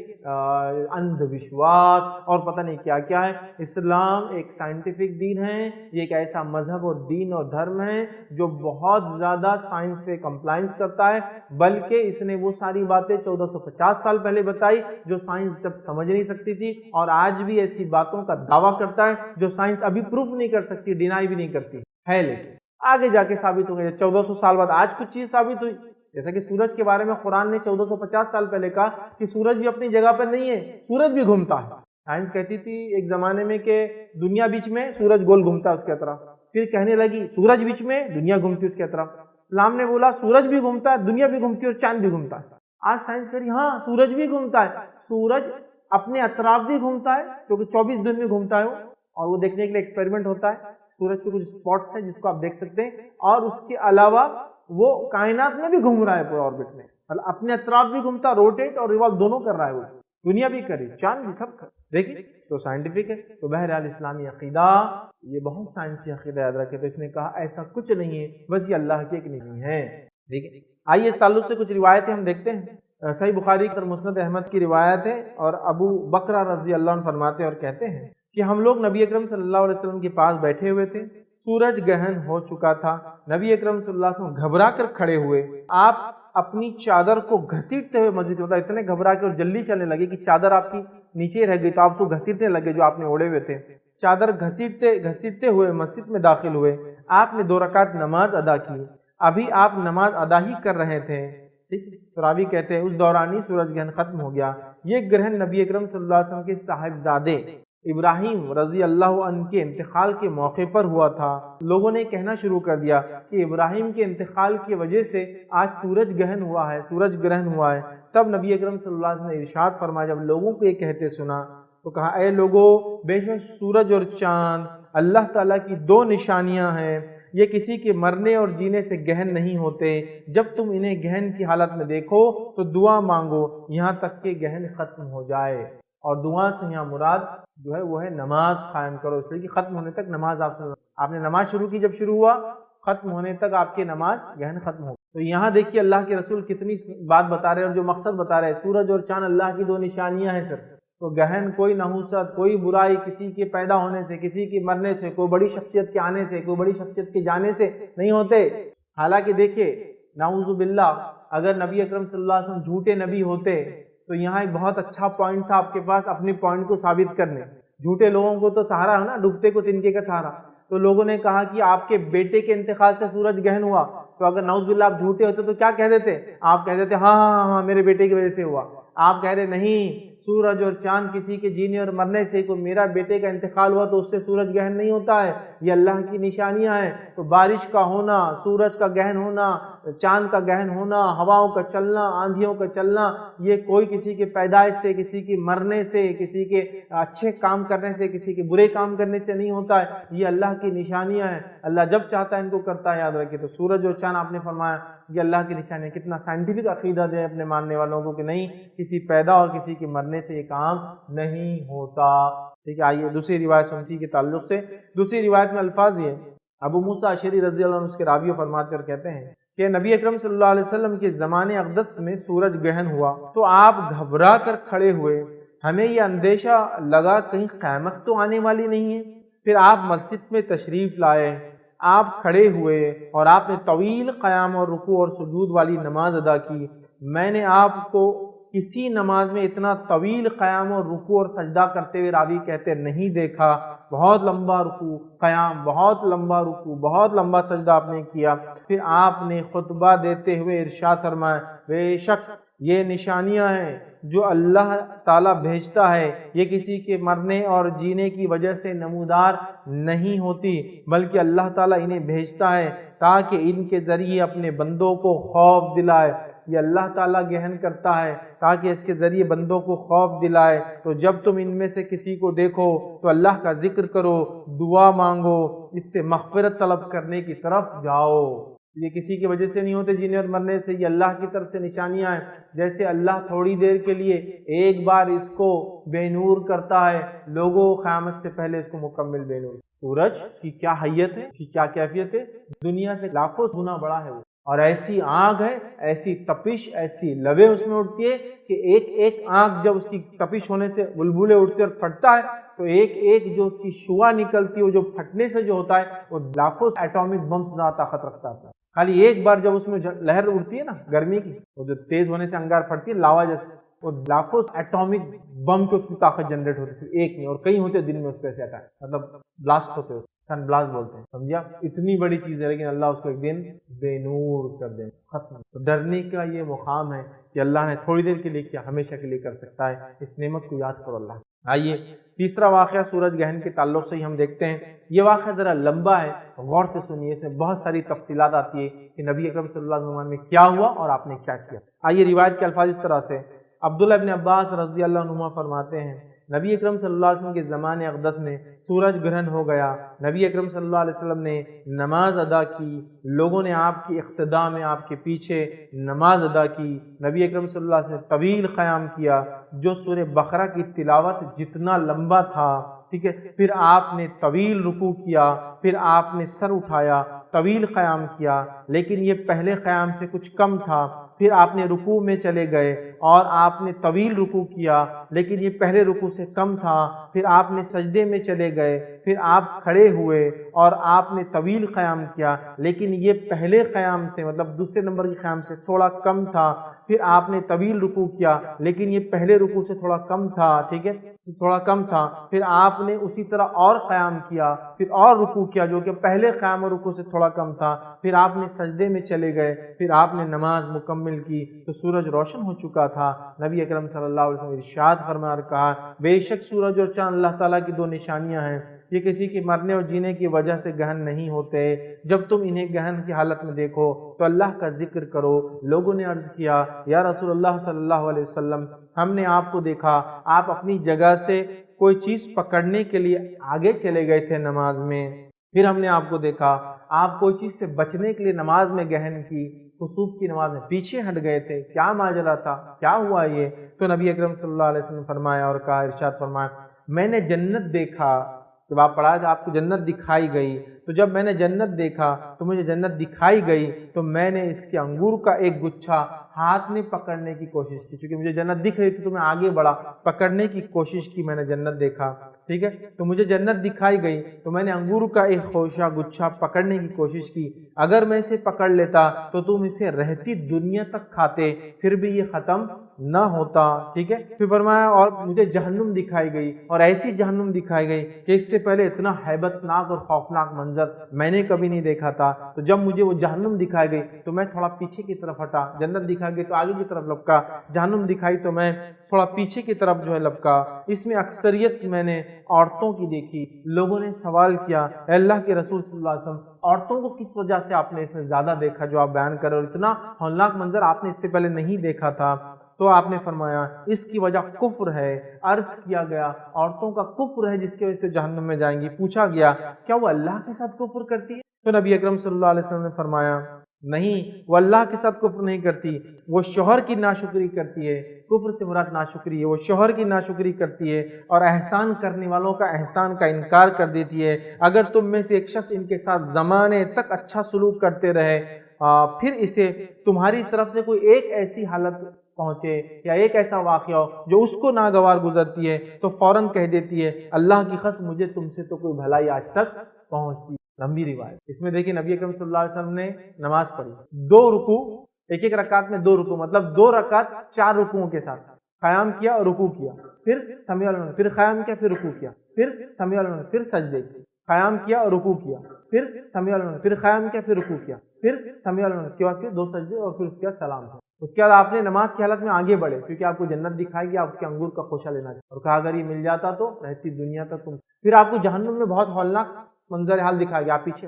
A: اندھ وشواس اور پتہ نہیں کیا کیا ہے۔ اسلام ایک سائنٹیفک دین ہے، یہ ایک ایسا مذہب اور دین اور دھرم ہے جو بہت زیادہ سائنس سے کمپلائنس کرتا ہے، بلکہ اس نے وہ ساری باتیں 1450 سال پہلے بتائی جو سائنس جب سمجھ نہیں سکتی تھی، اور آج بھی ایسی باتوں کا دعویٰ کرتا ہے جو سائنس ابھی پروف نہیں کر سکتی، ڈینائی بھی نہیں کرتی ہے، لیکن آگے جا کے ثابت ہو گئی۔ 1400 سال بعد آج کچھ چیز ثابت ہوئی، جیسا کہ سورج کے بارے میں قرآن نے 1450 سال پہلے کہا کہ سورج بھی اپنی جگہ پر نہیں ہے، سورج بھی گھومتا ہے۔ سائنس کہتی تھی ایک زمانے میں کہ دنیا بیچ میں، سورج گول گھومتا ہے اس کی طرف، پھر کہنے لگی سورج بیچ میں، دنیا گھومتی اس کی طرف۔ اسلام نے بولا سورج بھی گھومتا ہے، دنیا بھی گھومتی ہے، اور چاند بھی گھومتا ہے۔ آج سائنس کہہ رہی ہاں سورج بھی گھومتا ہے، سورج اپنے اطراف بھی گھومتا ہے کیونکہ 24 دن میں گھومتا ہے وہ، اور وہ دیکھنے کے لیے ایکسپیریمنٹ ہوتا ہے۔ سورج کے کچھ اسپاٹس ہیں جس کو آپ دیکھ سکتے ہیں، اور اس کے علاوہ وہ کائنات میں بھی گھوم رہا ہے پورے آربٹ میں، اپنے اطراف بھی گھومتا، روٹیٹ اور ریوالو دونوں کر رہا ہے، وہ دنیا بھی کری، چاند بھی، سب کر دیکھیے، تو سائنٹیفک ہے۔ تو بہرحال اسلامی عقیدہ یہ بہت سائنسی عقیدہ یاد رکھے، تو اس نے کہا ایسا کچھ نہیں ہے، بس یہ اللہ کی ایک نہیں ہے، ٹھیک ہے۔ آئیے اس تعلق سے کچھ روایتیں ہم دیکھتے ہیں۔ صحیح بخاری اور مسند احمد کی روایت ہے، اور ابو بکرہ رضی اللہ عنہ فرماتے اور کہتے ہیں کہ ہم لوگ نبی اکرم صلی اللہ علیہ وسلم کے پاس بیٹھے ہوئے تھے، سورج گہن ہو چکا تھا، نبی اکرم صلی اللہ علیہ وسلم گھبرا کر کھڑے ہوئے، آپ اپنی چادر کو گھسیٹتے ہوئے مسجد میں، اتنے گھبرا کے اور جلدی چلنے لگے کہ چادر آپ کی نیچے رہ گئی، تو آپ اس کو گھسیٹنے لگے جو آپ نے اوڑے ہوئے تھے، چادر گھسیٹتے ہوئے مسجد میں داخل ہوئے، آپ نے 2 رکعت نماز ادا کی، ابھی آپ نماز ادا ہی کر رہے تھے، ٹھیک، راوی کہتے ہیں اس دوران ہی سورج گرہن ختم ہو گیا۔ یہ گرہن نبی اکرم صلی اللہ علیہ وسلم کے صاحبزادے ابراہیم رضی اللہ عنہ کے انتقال کے موقع پر ہوا تھا۔ لوگوں نے کہنا شروع کر دیا کہ ابراہیم کے انتقال کی وجہ سے آج سورج گرہن ہوا ہے، سورج گرہن ہوا ہے۔ تب نبی اکرم صلی اللہ علیہ وسلم نے ارشاد فرمایا، جب لوگوں کو یہ کہتے سنا تو کہا اے لوگو، بے شک سورج اور چاند اللہ تعالیٰ کی 2 نشانیاں ہیں، یہ کسی کے مرنے اور جینے سے گہن نہیں ہوتے، جب تم انہیں گہن کی حالت میں دیکھو تو دعا مانگو یہاں تک کہ گہن ختم ہو جائے، اور دعا سے یہاں مراد جو ہے وہ ہے نماز قائم کرو، اس لیے کہ ختم ہونے تک نماز آپ نے نماز شروع کی، جب شروع ہوا ختم ہونے تک آپ کی نماز گہن ختم ہو۔ تو یہاں دیکھیے اللہ کے رسول کتنی بات بتا رہے ہیں اور جو مقصد بتا رہے ہیں، سورج اور چاند اللہ کی 2 نشانیاں ہیں سر۔ تو گہن کوئی نحوست، کوئی برائی کسی کے پیدا ہونے سے، کسی کے مرنے سے، کوئی بڑی شخصیت کے آنے سے، کوئی بڑی شخصیت کے جانے سے نہیں ہوتے۔ حالانکہ دیکھیے نعوذ باللہ اگر نبی اکرم صلی اللہ علیہ وسلم جھوٹے نبی ہوتے تو یہاں ایک بہت اچھا پوائنٹ تھا آپ کے پاس اپنے پوائنٹ کو ثابت کرنے۔ جھوٹے لوگوں کو تو سہارا ہے نا، ڈوبتے کو تنکے کا سہارا۔ تو لوگوں نے کہا کہ آپ کے بیٹے کے انتقال سے سورج گہن ہوا، تو اگر نعوذ باللہ آپ جھوٹے ہوتے تو کیا کہہ دیتے؟ آپ کہہ دیتے ہاں ہاں ہاں میرے بیٹے کی وجہ سے ہوا۔ آپ کہہ رہے نہیں، سورج اور چاند کسی کے جینے اور مرنے سے، کوئی میرا بیٹے کا انتقال ہوا تو اس سے سورج گہن نہیں ہوتا ہے، یہ اللہ کی نشانیاں ہیں۔ تو بارش کا ہونا، سورج کا گہن ہونا، چاند کا گہن ہونا، ہواؤں کا چلنا، آندھیوں کا چلنا، یہ کوئی کسی کے پیدائش سے، کسی کی مرنے سے، کسی کے اچھے کام کرنے سے، کسی کے برے کام کرنے سے نہیں ہوتا ہے، یہ اللہ کی نشانیاں ہیں۔ اللہ جب چاہتا ہے ان کو کرتا ہے، یاد رکھیں۔ تو سورج اور چاند آپ نے فرمایا یہ اللہ کی نشانی ہے۔ کتنا سائنٹیفک عقیدہ دے اپنے ماننے والوں کو کہ نہیں، کسی پیدا اور کسی کے مرنے سے یہ کام نہیں ہوتا۔ ٹھیک ہے، آئیے دوسری روایت سنسی کے تعلق سے۔ دوسری روایت میں الفاظ یہ، ابو موسیٰ اشعری رضی اللہ عنہ اس کے راوی فرماتے اور کہتے ہیں کہ نبی اکرم صلی اللہ علیہ وسلم کے زمانے اقدس میں سورج گہن ہوا تو آپ گھبرا کر کھڑے ہوئے، ہمیں یہ اندیشہ لگا کہیں قیامت تو آنے والی نہیں ہے۔ پھر آپ مسجد میں تشریف لائے، آپ کھڑے ہوئے اور آپ نے طویل قیام اور رکوع اور سجود والی نماز ادا کی۔ میں نے آپ کو کسی نماز میں اتنا طویل قیام اور رکوع اور سجدہ کرتے ہوئے راوی کہتے نہیں دیکھا۔ بہت لمبا رکوع قیام، بہت لمبا رکوع، بہت لمبا سجدہ آپ نے کیا۔ پھر آپ نے خطبہ دیتے ہوئے ارشاد فرمایا، بے شک یہ نشانیاں ہیں جو اللہ تعالیٰ بھیجتا ہے، یہ کسی کے مرنے اور جینے کی وجہ سے نمودار نہیں ہوتی، بلکہ اللہ تعالیٰ انہیں بھیجتا ہے تاکہ ان کے ذریعے اپنے بندوں کو خوف دلائے۔ یہ اللہ تعالیٰ گہن کرتا ہے تاکہ اس کے ذریعے بندوں کو خوف دلائے۔ تو جب تم ان میں سے کسی کو دیکھو تو اللہ کا ذکر کرو، دعا مانگو، اس سے مغفرت طلب کرنے کی طرف جاؤ۔ یہ کسی کی وجہ سے نہیں ہوتے جینے اور مرنے سے، یہ اللہ کی طرف سے نشانیاں ہیں۔ جیسے اللہ تھوڑی دیر کے لیے ایک بار اس کو بے نور کرتا ہے، لوگوں قیامت سے پہلے اس کو مکمل بے نور۔ سورج کی کیا حیت ہے، کی کیا کیفیت ہے، دنیا سے لاکھوں گنا بڑا ہے وہ، اور ایسی آگ ہے، ایسی تپش، ایسی لوے اس میں اٹھتی ہے کہ ایک ایک آنکھ جب اس کی تپش ہونے سے بلبلے اٹھتے اور پھٹتا ہے تو ایک ایک جو اس کی شعاع نکلتی ہے وہ جو پھٹنے سے جو ہوتا ہے وہ لاکھوں ایٹامک بم سے زیادہ طاقت رکھتا ہے۔ خالی ایک بار جب اس میں لہر اڑتی ہے نا گرمی کی، وہ جو تیز ہونے سے انگار پھٹتی ہے لاوا جیسے، وہ لاکھوں ایٹامک بم کی اس کی طاقت جنریٹ ہوتی ہے صرف ایک میں، اور کئی ہوتے دن میں اس پہ ایسے اٹیک، مطلب بلاسٹ ہوتے ہیں، سن بلاسٹ بولتے ہیں، سمجھا؟ اتنی بڑی چیز ہے، لیکن اللہ اس کو ایک دن بے نور کر دیں، ختم۔ تو ڈرنے کا یہ مقام ہے کہ اللہ نے تھوڑی دیر کے لیے کیا، ہمیشہ کے لیے کر سکتا ہے۔ اس نعمت کو یاد کرو اللہ۔ آئیے تیسرا واقعہ سورج گہن کے تعلق سے ہی ہم دیکھتے ہیں۔ یہ واقعہ ذرا لمبا ہے، غور سے سنیے، اس میں بہت ساری تفصیلات آتی ہے کہ نبی اکرم صلی اللہ علیہ وسلم میں کیا ہوا اور آپ نے کیا کیا۔ آئیے روایت کے الفاظ اس طرح سے، عبداللہ ابن عباس رضی اللہ عنہما فرماتے ہیں نبی اکرم صلی اللہ علیہ وسلم کے زمانے اقدس میں سورج گرہن ہو گیا، نبی اکرم صلی اللہ علیہ وسلم نے نماز ادا کی، لوگوں نے آپ کی اقتداء میں آپ کے پیچھے نماز ادا کی۔ نبی اکرم صلی اللہ علیہ وسلم نے طویل قیام کیا جو سورہ بقرہ کی تلاوت جتنا لمبا تھا، ٹھیک ہے۔ پھر آپ نے طویل رکوع کیا، پھر آپ نے سر اٹھایا، طویل قیام کیا، لیکن یہ پہلے قیام سے کچھ کم تھا۔ پھر آپ نے رکوع میں چلے گئے اور آپ نے طویل رکوع کیا، لیکن یہ پہلے رکوع سے کم تھا۔ پھر آپ نے سجدے میں چلے گئے، پھر آپ کھڑے ہوئے اور آپ نے طویل قیام کیا، لیکن یہ پہلے قیام سے مطلب دوسرے نمبر کے قیام سے تھوڑا کم تھا۔ پھر آپ نے طویل رکوع کیا، لیکن یہ پہلے رکوع سے تھوڑا کم تھا، ٹھیک ہے، تھوڑا کم تھا۔ پھر آپ نے اسی طرح اور قیام کیا، پھر اور رکوع کیا جو کہ پہلے قیام اور رکوع سے تھوڑا کم تھا۔ پھر آپ نے سجدے میں چلے گئے، پھر آپ نے نماز مکمل کی تو سورج روشن ہو چکا تھا۔ نبی اکرم صلی اللہ علیہ وسلم ارشاد فرمایا اور کہا، بے شک سورج اور چاند اللہ تعالیٰ کی دو نشانیاں ہیں، یہ کسی کے مرنے اور جینے کی وجہ سے گہن نہیں ہوتے۔ جب تم انہیں گہن کی حالت میں دیکھو تو اللہ کا ذکر کرو۔ لوگوں نے عرض کیا، یا رسول اللہ صلی اللہ علیہ وسلم، ہم نے آپ کو دیکھا، آپ اپنی جگہ سے کوئی چیز پکڑنے کے لیے آگے چلے گئے تھے نماز میں، پھر ہم نے آپ کو دیکھا آپ کوئی چیز سے بچنے کے لیے نماز میں گہن کی، خصوص کی نماز میں پیچھے ہٹ گئے تھے، کیا ماجرا تھا، کیا ہوا یہ؟ تو نبی اکرم صلی اللہ علیہ وسلم فرمایا اور کہا، ارشاد فرمایا، میں نے جنت دیکھا۔ جب آپ پڑھا کہ آپ کو جنت دکھائی گئی، تو جب میں نے جنت دیکھا تو مجھے جنت دکھائی گئی تو میں نے اس کے انگور کا ایک گچھا ہاتھ میں پکڑنے کی کوشش کی، چونکہ مجھے جنت دکھ رہی تھی تو میں آگے بڑھا، پکڑنے کی کوشش کی، میں نے جنت دیکھا، ٹھیک ہے۔ تو مجھے جنت دکھائی گئی تو میں نے انگور کا ایک خوشہ گچھا پکڑنے کی کوشش کی، اگر میں اسے پکڑ لیتا تو تم اسے رہتی دنیا تک کھاتے، پھر بھی یہ ختم نہ ہوتا، ٹھیک ہے۔ پھر فرمایا، اور مجھے جہنم دکھائی گئی، اور ایسی جہنم دکھائی گئی کہ اس سے پہلے اتنا ہیبت ناک اور خوفناک منظر میں نے کبھی نہیں دیکھا تھا۔ تو جب مجھے وہ جہنم دکھائی گئی تو میں تھوڑا پیچھے کی طرف ہٹا، جنت دکھائی گئی تو آگے کی طرف لپکا، جہنم دکھائی تو میں تھوڑا پیچھے کی طرف جو ہے لپکا۔ اس میں اکثریت میں نے عورتوں کی دیکھی۔ لوگوں نے سوال کیا، اے اللہ کے رسول صلی اللہ علیہ وسلم، عورتوں کو کس وجہ سے آپ نے اس میں زیادہ دیکھا جو آپ بیان کر رہے ہو، اتنا ہولناک منظر آپ نے اس سے پہلے نہیں دیکھا تھا؟ تو آپ نے فرمایا اس کی وجہ کفر ہے۔ عرض کیا گیا عورتوں کا کفر ہے جس کی وجہ سے جہنم میں جائیں گی۔ پوچھا گیا کیا وہ اللہ کے ساتھ کفر کرتی ہے؟ تو نبی اکرم صلی اللہ علیہ وسلم نے فرمایا نہیں، وہ اللہ کے ساتھ کفر نہیں کرتی، وہ شوہر کی ناشکری کرتی ہے۔ کفر سے مراد ناشکری ہے، وہ شوہر کی ناشکری کرتی ہے اور احسان کرنے والوں کا احسان کا انکار کر دیتی ہے۔ اگر تم میں سے ایک شخص ان کے ساتھ زمانے تک اچھا سلوک کرتے رہے، پھر اسے تمہاری طرف سے کوئی ایک ایسی حالت پہنچے یا ایک ایسا واقعہ ہو جو اس کو ناگوار گزرتی ہے، تو فوراً کہہ دیتی ہے اللہ کی قسم مجھے تم سے تو کوئی بھلائی آج تک پہنچتی۔ لمبی روایت۔ اس میں دیکھیں نبی اکرم صلی اللہ علیہ وسلم نے نماز پڑھی، 2 رکوع، ایک رکعت میں 2 رکوع، مطلب 2 رکعت 4 رکوعوں کے ساتھ قیام کیا اور رکوع کیا، پھر سمیع اللہ، پھر قیام کیا، پھر رکوع کیا، پھر سمیع اللہ، پھر سجدے کیے، قیام کیا اور رکوع کیا، پھر سمیع اللہ، پھر قیام کیا، پھر رکوع کیا، پھر سمیع اللہ، اس کے بعد 2 سجدے اور پھر اس کے بعد سلام کیا۔ اس کے بعد آپ نے نماز کی حالت میں آگے بڑھے کیونکہ آپ کو جنت دکھائے گی، آپ کے انگور کا خوشہ لینا چاہیے، اور کہا اگر یہ مل جاتا تو رہتی دنیا تک تم، پھر آپ کو جہنم میں بہت ہولناک منظر حال دکھائے گا، آپ پیچھے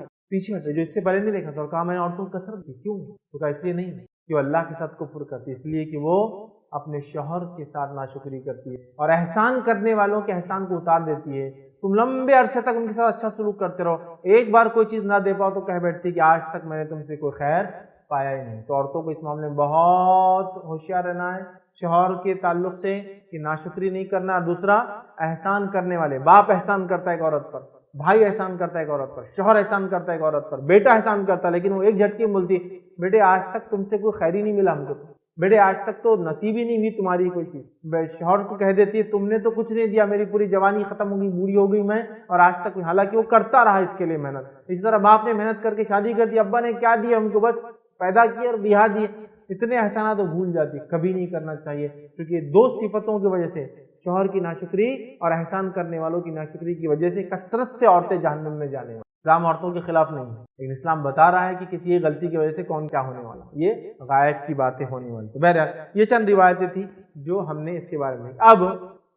A: ہٹے جو اس سے پہلے نہیں دیکھا تھا، اور کہا میں نے عورتوں کو کثرت کی، کیوں؟ تو کہا اس لیے نہیں کہ وہ اللہ کے ساتھ کفر کرتی، اس لیے کہ وہ اپنے شوہر کے ساتھ ناشکری کرتی ہے اور احسان کرنے والوں کے احسان کو اتار دیتی ہے۔ تم لمبے عرصے تک ان کے ساتھ اچھا سلوک کرتے رہو، ایک بار کوئی چیز نہ دے پاؤ تو کہہ بیٹھتی کہ آج تک میں نے تم سے کوئی خیر پایا ہی نہیں۔ تو عورتوں کو اس معاملے میں بہت ہوشیار رہنا ہے شوہر کے تعلق سے کہ ناشکری نہیں کرنا، اور دوسرا احسان کرنے والے، باپ احسان کرتا ہے ایک عورت پر، بھائی احسان کرتا ہے ایک عورت پر، شوہر احسان کرتا ہے ایک عورت پر، بیٹا احسان کرتا ہے، لیکن وہ ایک جھٹکے میں بولتی بیٹے آج تک تم سے کوئی خیر ہی نہیں ملا ہم کو، بیٹے آج تک تو نصیب ہی نہیں ہوئی تمہاری کوئی چیز۔ شوہر کو کہہ دیتی ہے تم نے تو کچھ نہیں دیا، میری پوری جوانی ختم ہو گئی، بوڑھی ہو گئی میں، اور آج تک، حالانکہ وہ کرتا رہا اس کے لیے محنت۔ اس طرح باپ نے محنت کر کے شادی کر دی، ابا نے کیا دیا ہم کو؟ بس پیدا کیے اور بیاہ دیے، اتنے احسانات وہ بھول جاتی، کبھی نہیں کرنا چاہیے، کیونکہ 2 صفتوں کی وجہ سے، شوہر کی ناشکری اور احسان کرنے والوں کی ناشکری کی وجہ سے کثرت سے عورتیں جہنم میں جانے والی۔ اسلام عورتوں کے خلاف نہیں ہے، لیکن اسلام بتا رہا ہے کہ کسی ایک غلطی کی وجہ سے کون کیا ہونے والا، یہ غائب کی باتیں ہونے والی۔ تو بہرحال یہ چند روایتیں تھیں جو ہم نے اس کے بارے میں۔ اب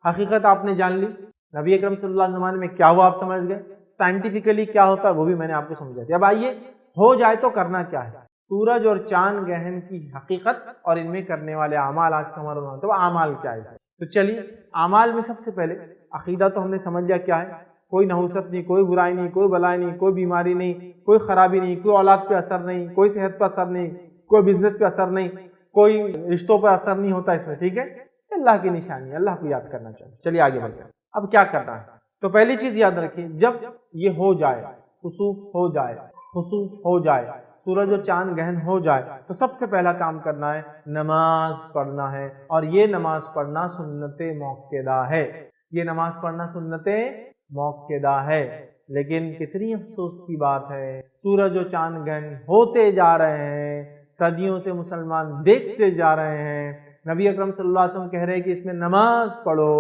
A: حقیقت آپ نے جان لی، نبی اکرم صلی اللہ علیہ وسلم زمانے میں کیا ہوا آپ سمجھ گئے، سائنٹیفکلی کیا ہوتا ہے وہ بھی میں نے آپ کو سمجھا دیا۔ اب آئیے ہو جائے تو کرنا کیا ہے، سورج اور چاند گرہن کی حقیقت اور ان میں کرنے والے اعمال آج کا ہمارا تو اعمال کیا ہے۔ تو چلیے اعمال میں سب سے پہلے عقیدہ تو ہم نے سمجھ لیا کیا ہے، کوئی نحوست نہیں، کوئی برائی نہیں، کوئی بلائی نہیں، کوئی بیماری نہیں، کوئی خرابی نہیں، کوئی اولاد پہ اثر نہیں، کوئی صحت پہ اثر نہیں، کوئی بزنس پہ اثر نہیں، کوئی رشتوں پہ اثر نہیں ہوتا اس میں، ٹھیک ہے، اللہ کی نشانی ہے، اللہ کو یاد کرنا چاہیے۔ چلیے آگے بڑھتے ہیں، اب کیا کرنا ہے؟ تو پہلی چیز یاد رکھیے، جب یہ ہو جائے، خسوف ہو جائے، سورج اور چاند گہن ہو جائے، تو سب سے پہلا کام کرنا ہے نماز پڑھنا ہے، اور یہ نماز پڑھنا سنت موقدہ ہے، یہ نماز پڑھنا سنت موقدہ ہے۔ لیکن کتنی افسوس کی بات ہے، سورج و چاند گہن ہوتے جا رہے ہیں، صدیوں سے مسلمان دیکھتے جا رہے ہیں، نبی اکرم صلی اللہ علیہ وسلم کہہ رہے ہیں کہ اس میں نماز پڑھو،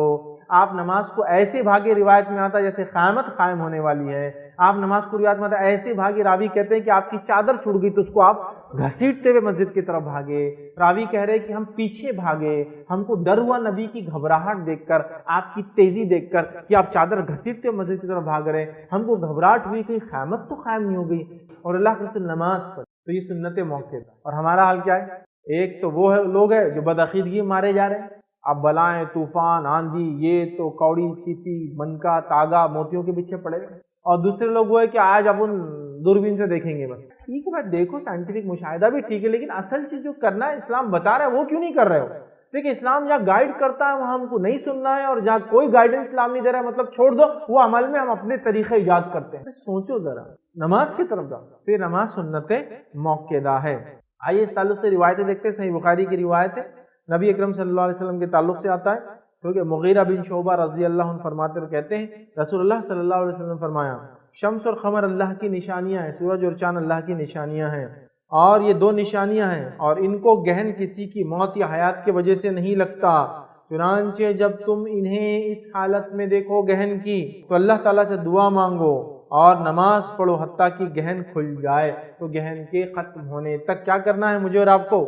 A: آپ نماز کو ایسے بھاگے، روایت میں آتا ہے جیسے قیامت قائم ہونے والی ہے، آپ نماز کو روایت میں آتا ہے ایسے بھاگے، راوی کہتے ہیں کہ آپ کی چادر چھوٹ گئی تو اس کو آپ گھسیٹتے ہوئے مسجد کی طرف بھاگے، راوی کہہ رہے کہ ہم پیچھے بھاگے، ہم کو ڈر ہوا نبی کی گھبراہٹ دیکھ کر، آپ کی تیزی دیکھ کر کہ آپ چادر گھسیٹتے ہوئے مسجد کی طرف بھاگ رہے، ہم کو گھبراہٹ ہوئی کہ قیامت تو قائم نہیں ہو گئی، اور اللہ کے رسول نماز پڑھ، تو یہ سنت موقع ہے۔ اور ہمارا حال کیا ہے؟ ایک تو وہ لوگ ہیں جو بدعقیدگی مارے جا رہے ہیں، اب بلائیں، طوفان، آندھی، یہ تو کوڑی چیٹی، منکا، تاگا، موتیوں کے پیچھے پڑے گئے، اور دوسرے لوگ وہ ہے کہ آج اپن دوربین سے دیکھیں گے بس، ٹھیک ہے بھائی دیکھو، سائنٹیفک مشاہدہ بھی ٹھیک ہے، لیکن اصل چیز جو کرنا ہے اسلام بتا رہا ہے وہ کیوں نہیں کر رہے ہو؟ دیکھیں اسلام جہاں گائیڈ کرتا ہے وہاں ہم کو نہیں سننا ہے، اور جہاں کوئی گائیڈنس اسلام نہیں دے رہا ہے مطلب چھوڑ دو، وہ عمل میں ہم اپنے طریقے ایجاد کرتے ہیں۔ سوچو ذرا، نماز کی طرف جاؤ، پھر نماز سنت موقدہ ہے۔ آئیے اس تعلق سے روایتیں دیکھتے ہیں، صحیح بخاری کی روایت ہے، نبی اکرم صلی اللہ علیہ وسلم کے تعلق سے آتا ہے، کیونکہ مغیرہ بن شعبہ رضی اللہ عنہ فرماتے اور کہتے ہیں رسول اللہ صلی اللہ علیہ وسلم نے فرمایا شمس اور قمر اللہ کی نشانیاں ہیں، سورج اور چاند اللہ کی نشانیاں ہیں، اور یہ 2 نشانیاں ہیں، اور ان کو گہن کسی کی موت یا حیات کی وجہ سے نہیں لگتا، چنانچہ جب تم انہیں اس حالت میں دیکھو گہن کی تو اللہ تعالیٰ سے دعا مانگو اور نماز پڑھو حتیٰ کہ گہن کھل جائے۔ تو گہن کے ختم ہونے تک کیا کرنا ہے مجھے اور آپ کو؟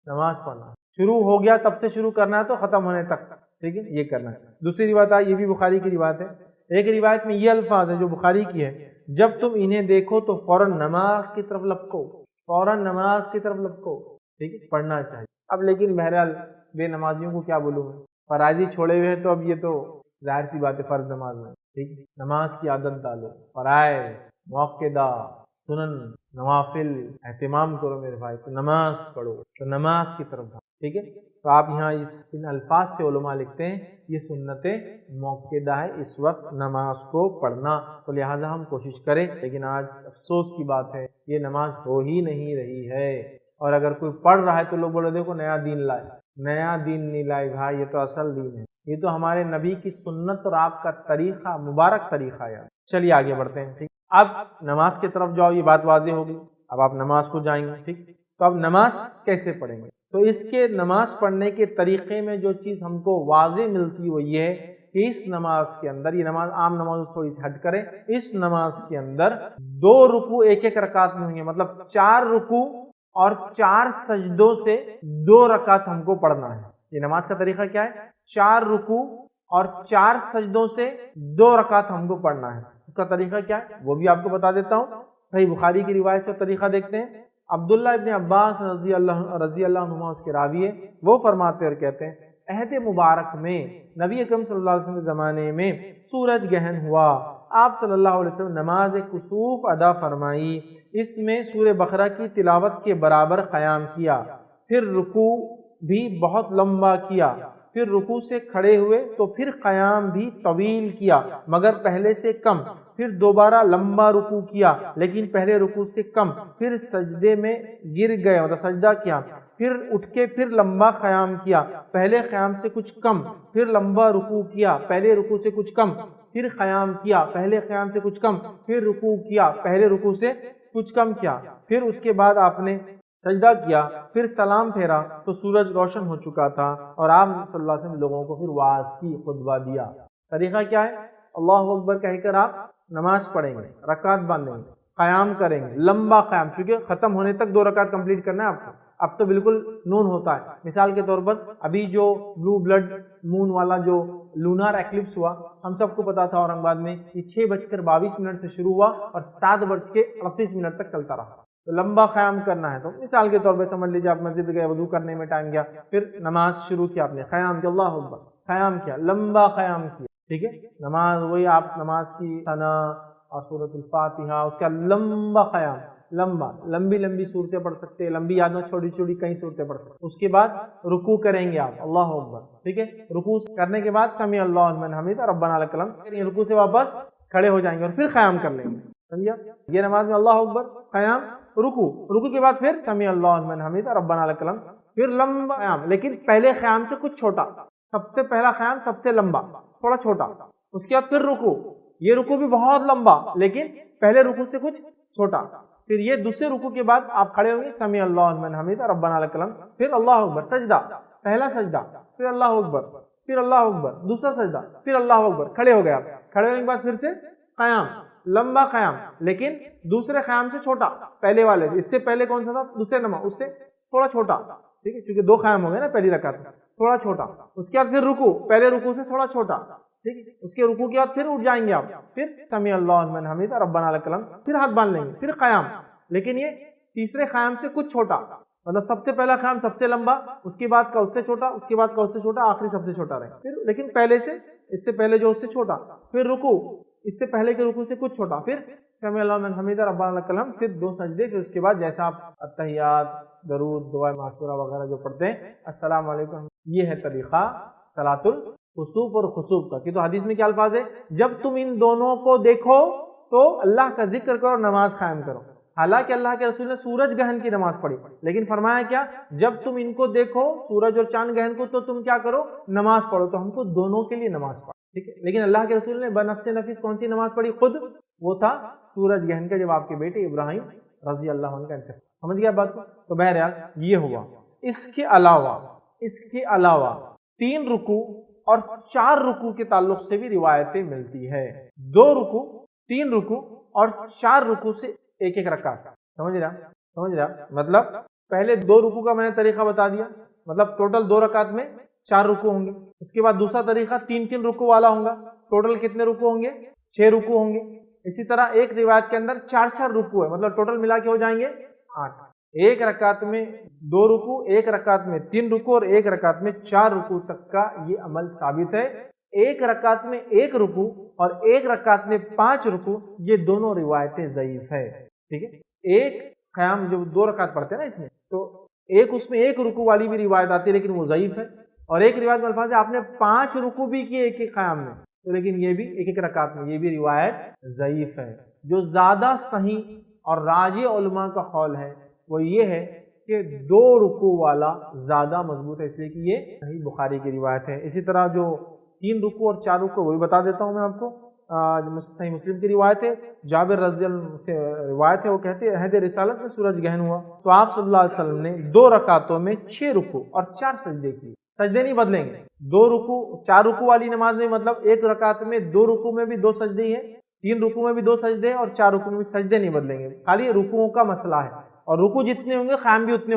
A: نماز پڑھنا، شروع ہو گیا تب سے شروع کرنا ہے تو ختم ہونے تک، ٹھیک ہے، یہ کرنا ہے۔ دوسری روایت ہے، یہ بھی بخاری کی روایت ہے، ایک روایت میں یہ الفاظ ہے جو بخاری کی ہے، جب تم انہیں دیکھو تو فوراً نماز کی طرف لپکو، فوراً نماز کی طرف لپکو، ٹھیک ہے، پڑھنا چاہیے۔ اب لیکن بہرحال بے نمازیوں کو کیا بولوں میں، فرائضی چھوڑے ہوئے ہیں تو اب یہ تو ظاہر سی بات ہے فرض نماز میں، ٹھیک ہے، نماز کی عادت ڈالو، فرائض، موقدہ، سنن، نوافل اہتمام کرو میرے بھائی، تو نماز پڑھو، تو نماز کی طرف بھاگو، ٹھیک ہے۔ تو آپ یہاں ان الفاظ سے علماء لکھتے ہیں یہ سنت موقدہ ہے اس وقت نماز کو پڑھنا، تو لہٰذا ہم کوشش کریں، لیکن آج افسوس کی بات ہے یہ نماز ہو ہی نہیں رہی ہے، اور اگر کوئی پڑھ رہا ہے تو لوگ بولے دیکھو نیا دین لائے، نیا دین نہیں لائے بھائی، یہ تو اصل دین ہے، یہ تو ہمارے نبی کی سنت اور آپ کا طریقہ، مبارک طریقہ ہے۔ چلیے آگے بڑھتے ہیں، ٹھیک، اب نماز کی طرف جاؤ، یہ بات واضح ہوگی، اب آپ نماز کو جائیں گے، ٹھیک، تو اب نماز کیسے پڑھیں گے؟ تو اس کے نماز پڑھنے کے طریقے میں جو چیز ہم کو واضح ملتی وہ یہ ہے کہ اس نماز کے اندر، یہ نماز عام نماز تھوڑی سی ہٹ کریں، اس نماز کے اندر 2 رکوع ایک ایک رکعت میں ہوں گے، مطلب 4 رکوع اور 4 سجدوں سے 2 رکعت ہم کو پڑھنا ہے۔ یہ نماز کا طریقہ کیا ہے؟ 4 رکوع اور 4 سجدوں سے 2 رکعت ہم کو پڑھنا ہے۔ اس کا طریقہ کیا ہے وہ بھی آپ کو بتا دیتا ہوں، صحیح بخاری کی روایت سے طریقہ دیکھتے ہیں۔ عبداللہ ابن عباس رضی اللہ عنہما اس کے راوی ہے، وہ فرماتے اور کہتے ہیں عہد مبارک میں نبی اکرم صلی اللہ علیہ وسلم کے زمانے میں سورج گہن ہوا، آپ صلی اللہ علیہ وسلم نماز کسوف ادا فرمائی، اس میں سورہ بقرہ کی تلاوت کے برابر قیام کیا، پھر رکوع بھی بہت لمبا کیا، پھر رکوع سے کھڑے ہوئے تو پھر قیام بھی طویل کیا مگر پہلے سے کم، پھر دوبارہ لمبا رکوع کیا لیکن پہلے رکوع سے کم، پھر سجدے میں گر گئے مطلب سجدہ کیا، پھر اٹھ کے پھر لمبا قیام کیا، پہلے قیام سے کچھ کم، پھر لمبا رکوع کیا، پہلے رکوع سے کچھ کم، پھر قیام کیا، پہلے قیام سے کچھ کم، پھر رکوع کیا، پہلے رکوع سے کچھ کم کیا، پھر اس کے بعد آپ نے سجدہ کیا، پھر سلام پھیرا تو سورج روشن ہو چکا تھا، اور آپ صلی اللہ علیہ وسلم لوگوں کو پھر واعظ کی، خطبہ دیا۔ طریقہ کیا ہے؟ اللہ اکبر کہہ کر آپ نماز پڑھیں گے، رکعت باندھیں گے، قیام کریں گے، لمبا قیام، کیونکہ ختم ہونے تک 2 رکعت کمپلیٹ کرنا ہے آپ کو، اب تو بالکل نون ہوتا ہے۔ مثال کے طور پر ابھی جو بلو بلڈ مون والا جو لونار ایکلپس ہوا، ہم سب کو پتا تھا اورنگ آباد میں یہ 6:22 سے شروع ہوا اور 7:38 تک چلتا رہا، تو لمبا قیام کرنا ہے۔ تو مثال کے طور پہ سمجھ لیجیے آپ مسجد گئے، وضو کرنے میں ٹائم گیا، پھر نماز شروع کیا، آپ نے قیام کیا، اللہ اکبر، قیام کیا، لمبا قیام کیا، ٹھیک ہے، نماز وہی آپ نماز کی ثنا اور سورۃ الفاتحہ، اس کا لمبا قیام، لمبی لمبی صورتیں پڑھ سکتے ہیں، لمبی یاد میں چھوٹی چھوٹی کئی صورتیں پڑھ سکتے ہیں۔ اس کے بعد رکوع کریں گے آپ، اللہ اکبر، ٹھیک ہے، رکوع کرنے کے بعد سمیع اللہ لمن حمیدہ ربنا لک الحمد، رکوع سے واپس کھڑے ہو جائیں گے اور پھر قیام کر لیں گے، سمجھا؟ یہ نماز میں اللہ اکبر، قیام، رکوع کے بعد پھر سمیع اللہ لمن حمیدہ ربنا لک الحمد، پھر لمبا قیام، لیکن پہلے قیام سے کچھ چھوٹا، سب سے پہلا قیام سب سے لمبا، تھوڑا چھوٹا، اس کے بعد پھر رکوع، یہ رکوع بھی بہت لمبا لیکن پہلے رکوع سے کچھ چھوٹا، پھر یہ دوسرے رکوع کے بعد آپ کھڑے ہوں گے سمیع اللہ لمن حمیدہ ربنا لک الحمد، پھر اللہ اکبر، سجدہ، پہلا سجدہ، پھر اللہ اکبر، پھر اللہ اکبر، دوسرا سجدہ، پھر اللہ اکبر، کھڑے ہو گئے آپ، کھڑے ہونے کے بعد پھر سے قیام، لمبا قیام لیکن دوسرے قیام سے چھوٹا، پہلے والے اس سے پہلے کون سا تھا؟ دوسرے نماز، اس سے تھوڑا چھوٹا، ٹھیک ہے، کیونکہ 2 قیام ہو گئے نا پہلی رکعت میں، تھوڑا چھوٹا، اس کے بعد پھر رکوع، پہلے رکوع سے تھوڑا چھوٹا، ٹھیک ہے، اس کے رکوع کے بعد پھر اٹھ جائیں گے آپ، پھر سمیع اللہ لمن حمیدہ ربنا لک الحمد، پھر ہاتھ باندھ لیں گے، پھر قیام، لیکن یہ تیسرے قیام سے کچھ چھوٹا، مطلب سب سے پہلا قیام سب سے لمبا، اس کے بعد کا اس سے چھوٹا، اس کے بعد کا اس سے چھوٹا، آخری سب سے چھوٹا رہے، پھر لیکن پہلے سے اس سے پہلے جو اس سے چھوٹا، پھر رکوع، اس سے پہلے کے رکوع سے کچھ چھوٹا، پھر سمیع اللہ لمن حمیدہ ربنا لک الحمد، پھر 2 سجدے، پھر اس کے بعد جیسا آپ التحیات، درود، دعائے معصورہ وغیرہ جو پڑھتے ہیں، السلام علیکم، یہ ہے طریقہ صلاۃ الخسوف اور خسوف کا۔ کہ تو حدیث میں کیا الفاظ ہے؟ جب تم ان دونوں کو دیکھو تو اللہ کا ذکر کرو اور نماز قائم کرو۔ حالانکہ اللہ کے رسول نے سورج گہن کی نماز پڑھی، لیکن فرمایا کیا؟ جب تم ان کو دیکھو سورج اور چاند گہن کو تو تم کیا کرو؟ نماز پڑھو۔ تو ہم کو دونوں کے لیے نماز پڑھو، ٹھیک ہے، لیکن اللہ کے رسول نے بنفس نفیس کون سی نماز پڑھی؟ خود وہ تھا سورج گہن کا، جب آپ کے بیٹے ابراہیم رضی اللہ عنہ کا انتقال۔ سمجھ گیا بات کو؟ تو بہرحال یہ ہوا۔ اس کے علاوہ 3 رکوع اور 4 رکوع کے تعلق سے بھی روایتیں ملتی ہے۔ 2 رکوع، 3 رکوع اور 4 رکوع سے ایک ایک رکعت، سمجھ رہا؟ مطلب پہلے 2 رکوع کا میں نے طریقہ بتا دیا، مطلب ٹوٹل 2 رکعت میں 4 رکوع ہوں گے۔ اس کے بعد دوسرا طریقہ 3 رکوع والا ہوگا، ٹوٹل کتنے رکوع ہوں گے؟ 6 رکوع ہوں گے۔ اسی طرح ایک روایت کے اندر 4 رکوع ہے، مطلب ٹوٹل ملا کے ہو جائیں گے 8۔ ایک رکعت میں 2 رکوع، ایک رکعت میں 3 رکوع اور ایک رکعت میں 4 رکوع تک کا یہ عمل ثابت ہے۔ ایک رکعت میں 1 رکوع اور ایک رکعت میں 5 رکوع، یہ دونوں روایتیں ضعیف ہے، ٹھیک ہے۔ ایک قیام جو 2 رکعت پڑھتے ہیں نا اس میں، تو ایک اس میں 1 رکوع والی بھی روایت آتی ہے لیکن وہ ضعیف ہے، اور ایک روایت میں الفاظ ہے آپ نے 5 رکوع بھی کیے ایک ایک قیام میں، تو لیکن یہ بھی ایک ایک رکعت میں، یہ بھی روایت ضعیف ہے۔ جو زیادہ صحیح اور راجح علماء کا قول ہے وہ یہ ہے کہ 2 رکوع والا زیادہ مضبوط ہے، اس لیے کہ یہ صحیح بخاری کی روایت ہے۔ اسی طرح جو 3 رکوع اور 4 رکوع وہ بھی بتا دیتا ہوں میں آپ کو، صحیح مسلم کی روایت ہے، جابر رضی اللہ عنہ سے روایت ہے، وہ کہتے ہیں عہد رسالت میں سورج گہن ہوا تو آپ صلی اللہ علیہ وسلم نے 2 رکعتوں میں 6 رکوع اور 4 سجدے کیے، سجدے نہیں بدلیں گے۔ 2 رکوع 4 رکوع والی نماز میں مطلب ایک رکعت میں 2 رکوع میں بھی 2 سجدے ہیں، 3 رکوع میں بھی 2 سجدے ہیں اور 4 رکوع میں بھی سجدے نہیں بدلیں گے، خالی رکوعوں کا مسئلہ ہے، اور رکوع جتنے ہوں گے قیام بھی اتنے ہوں گے۔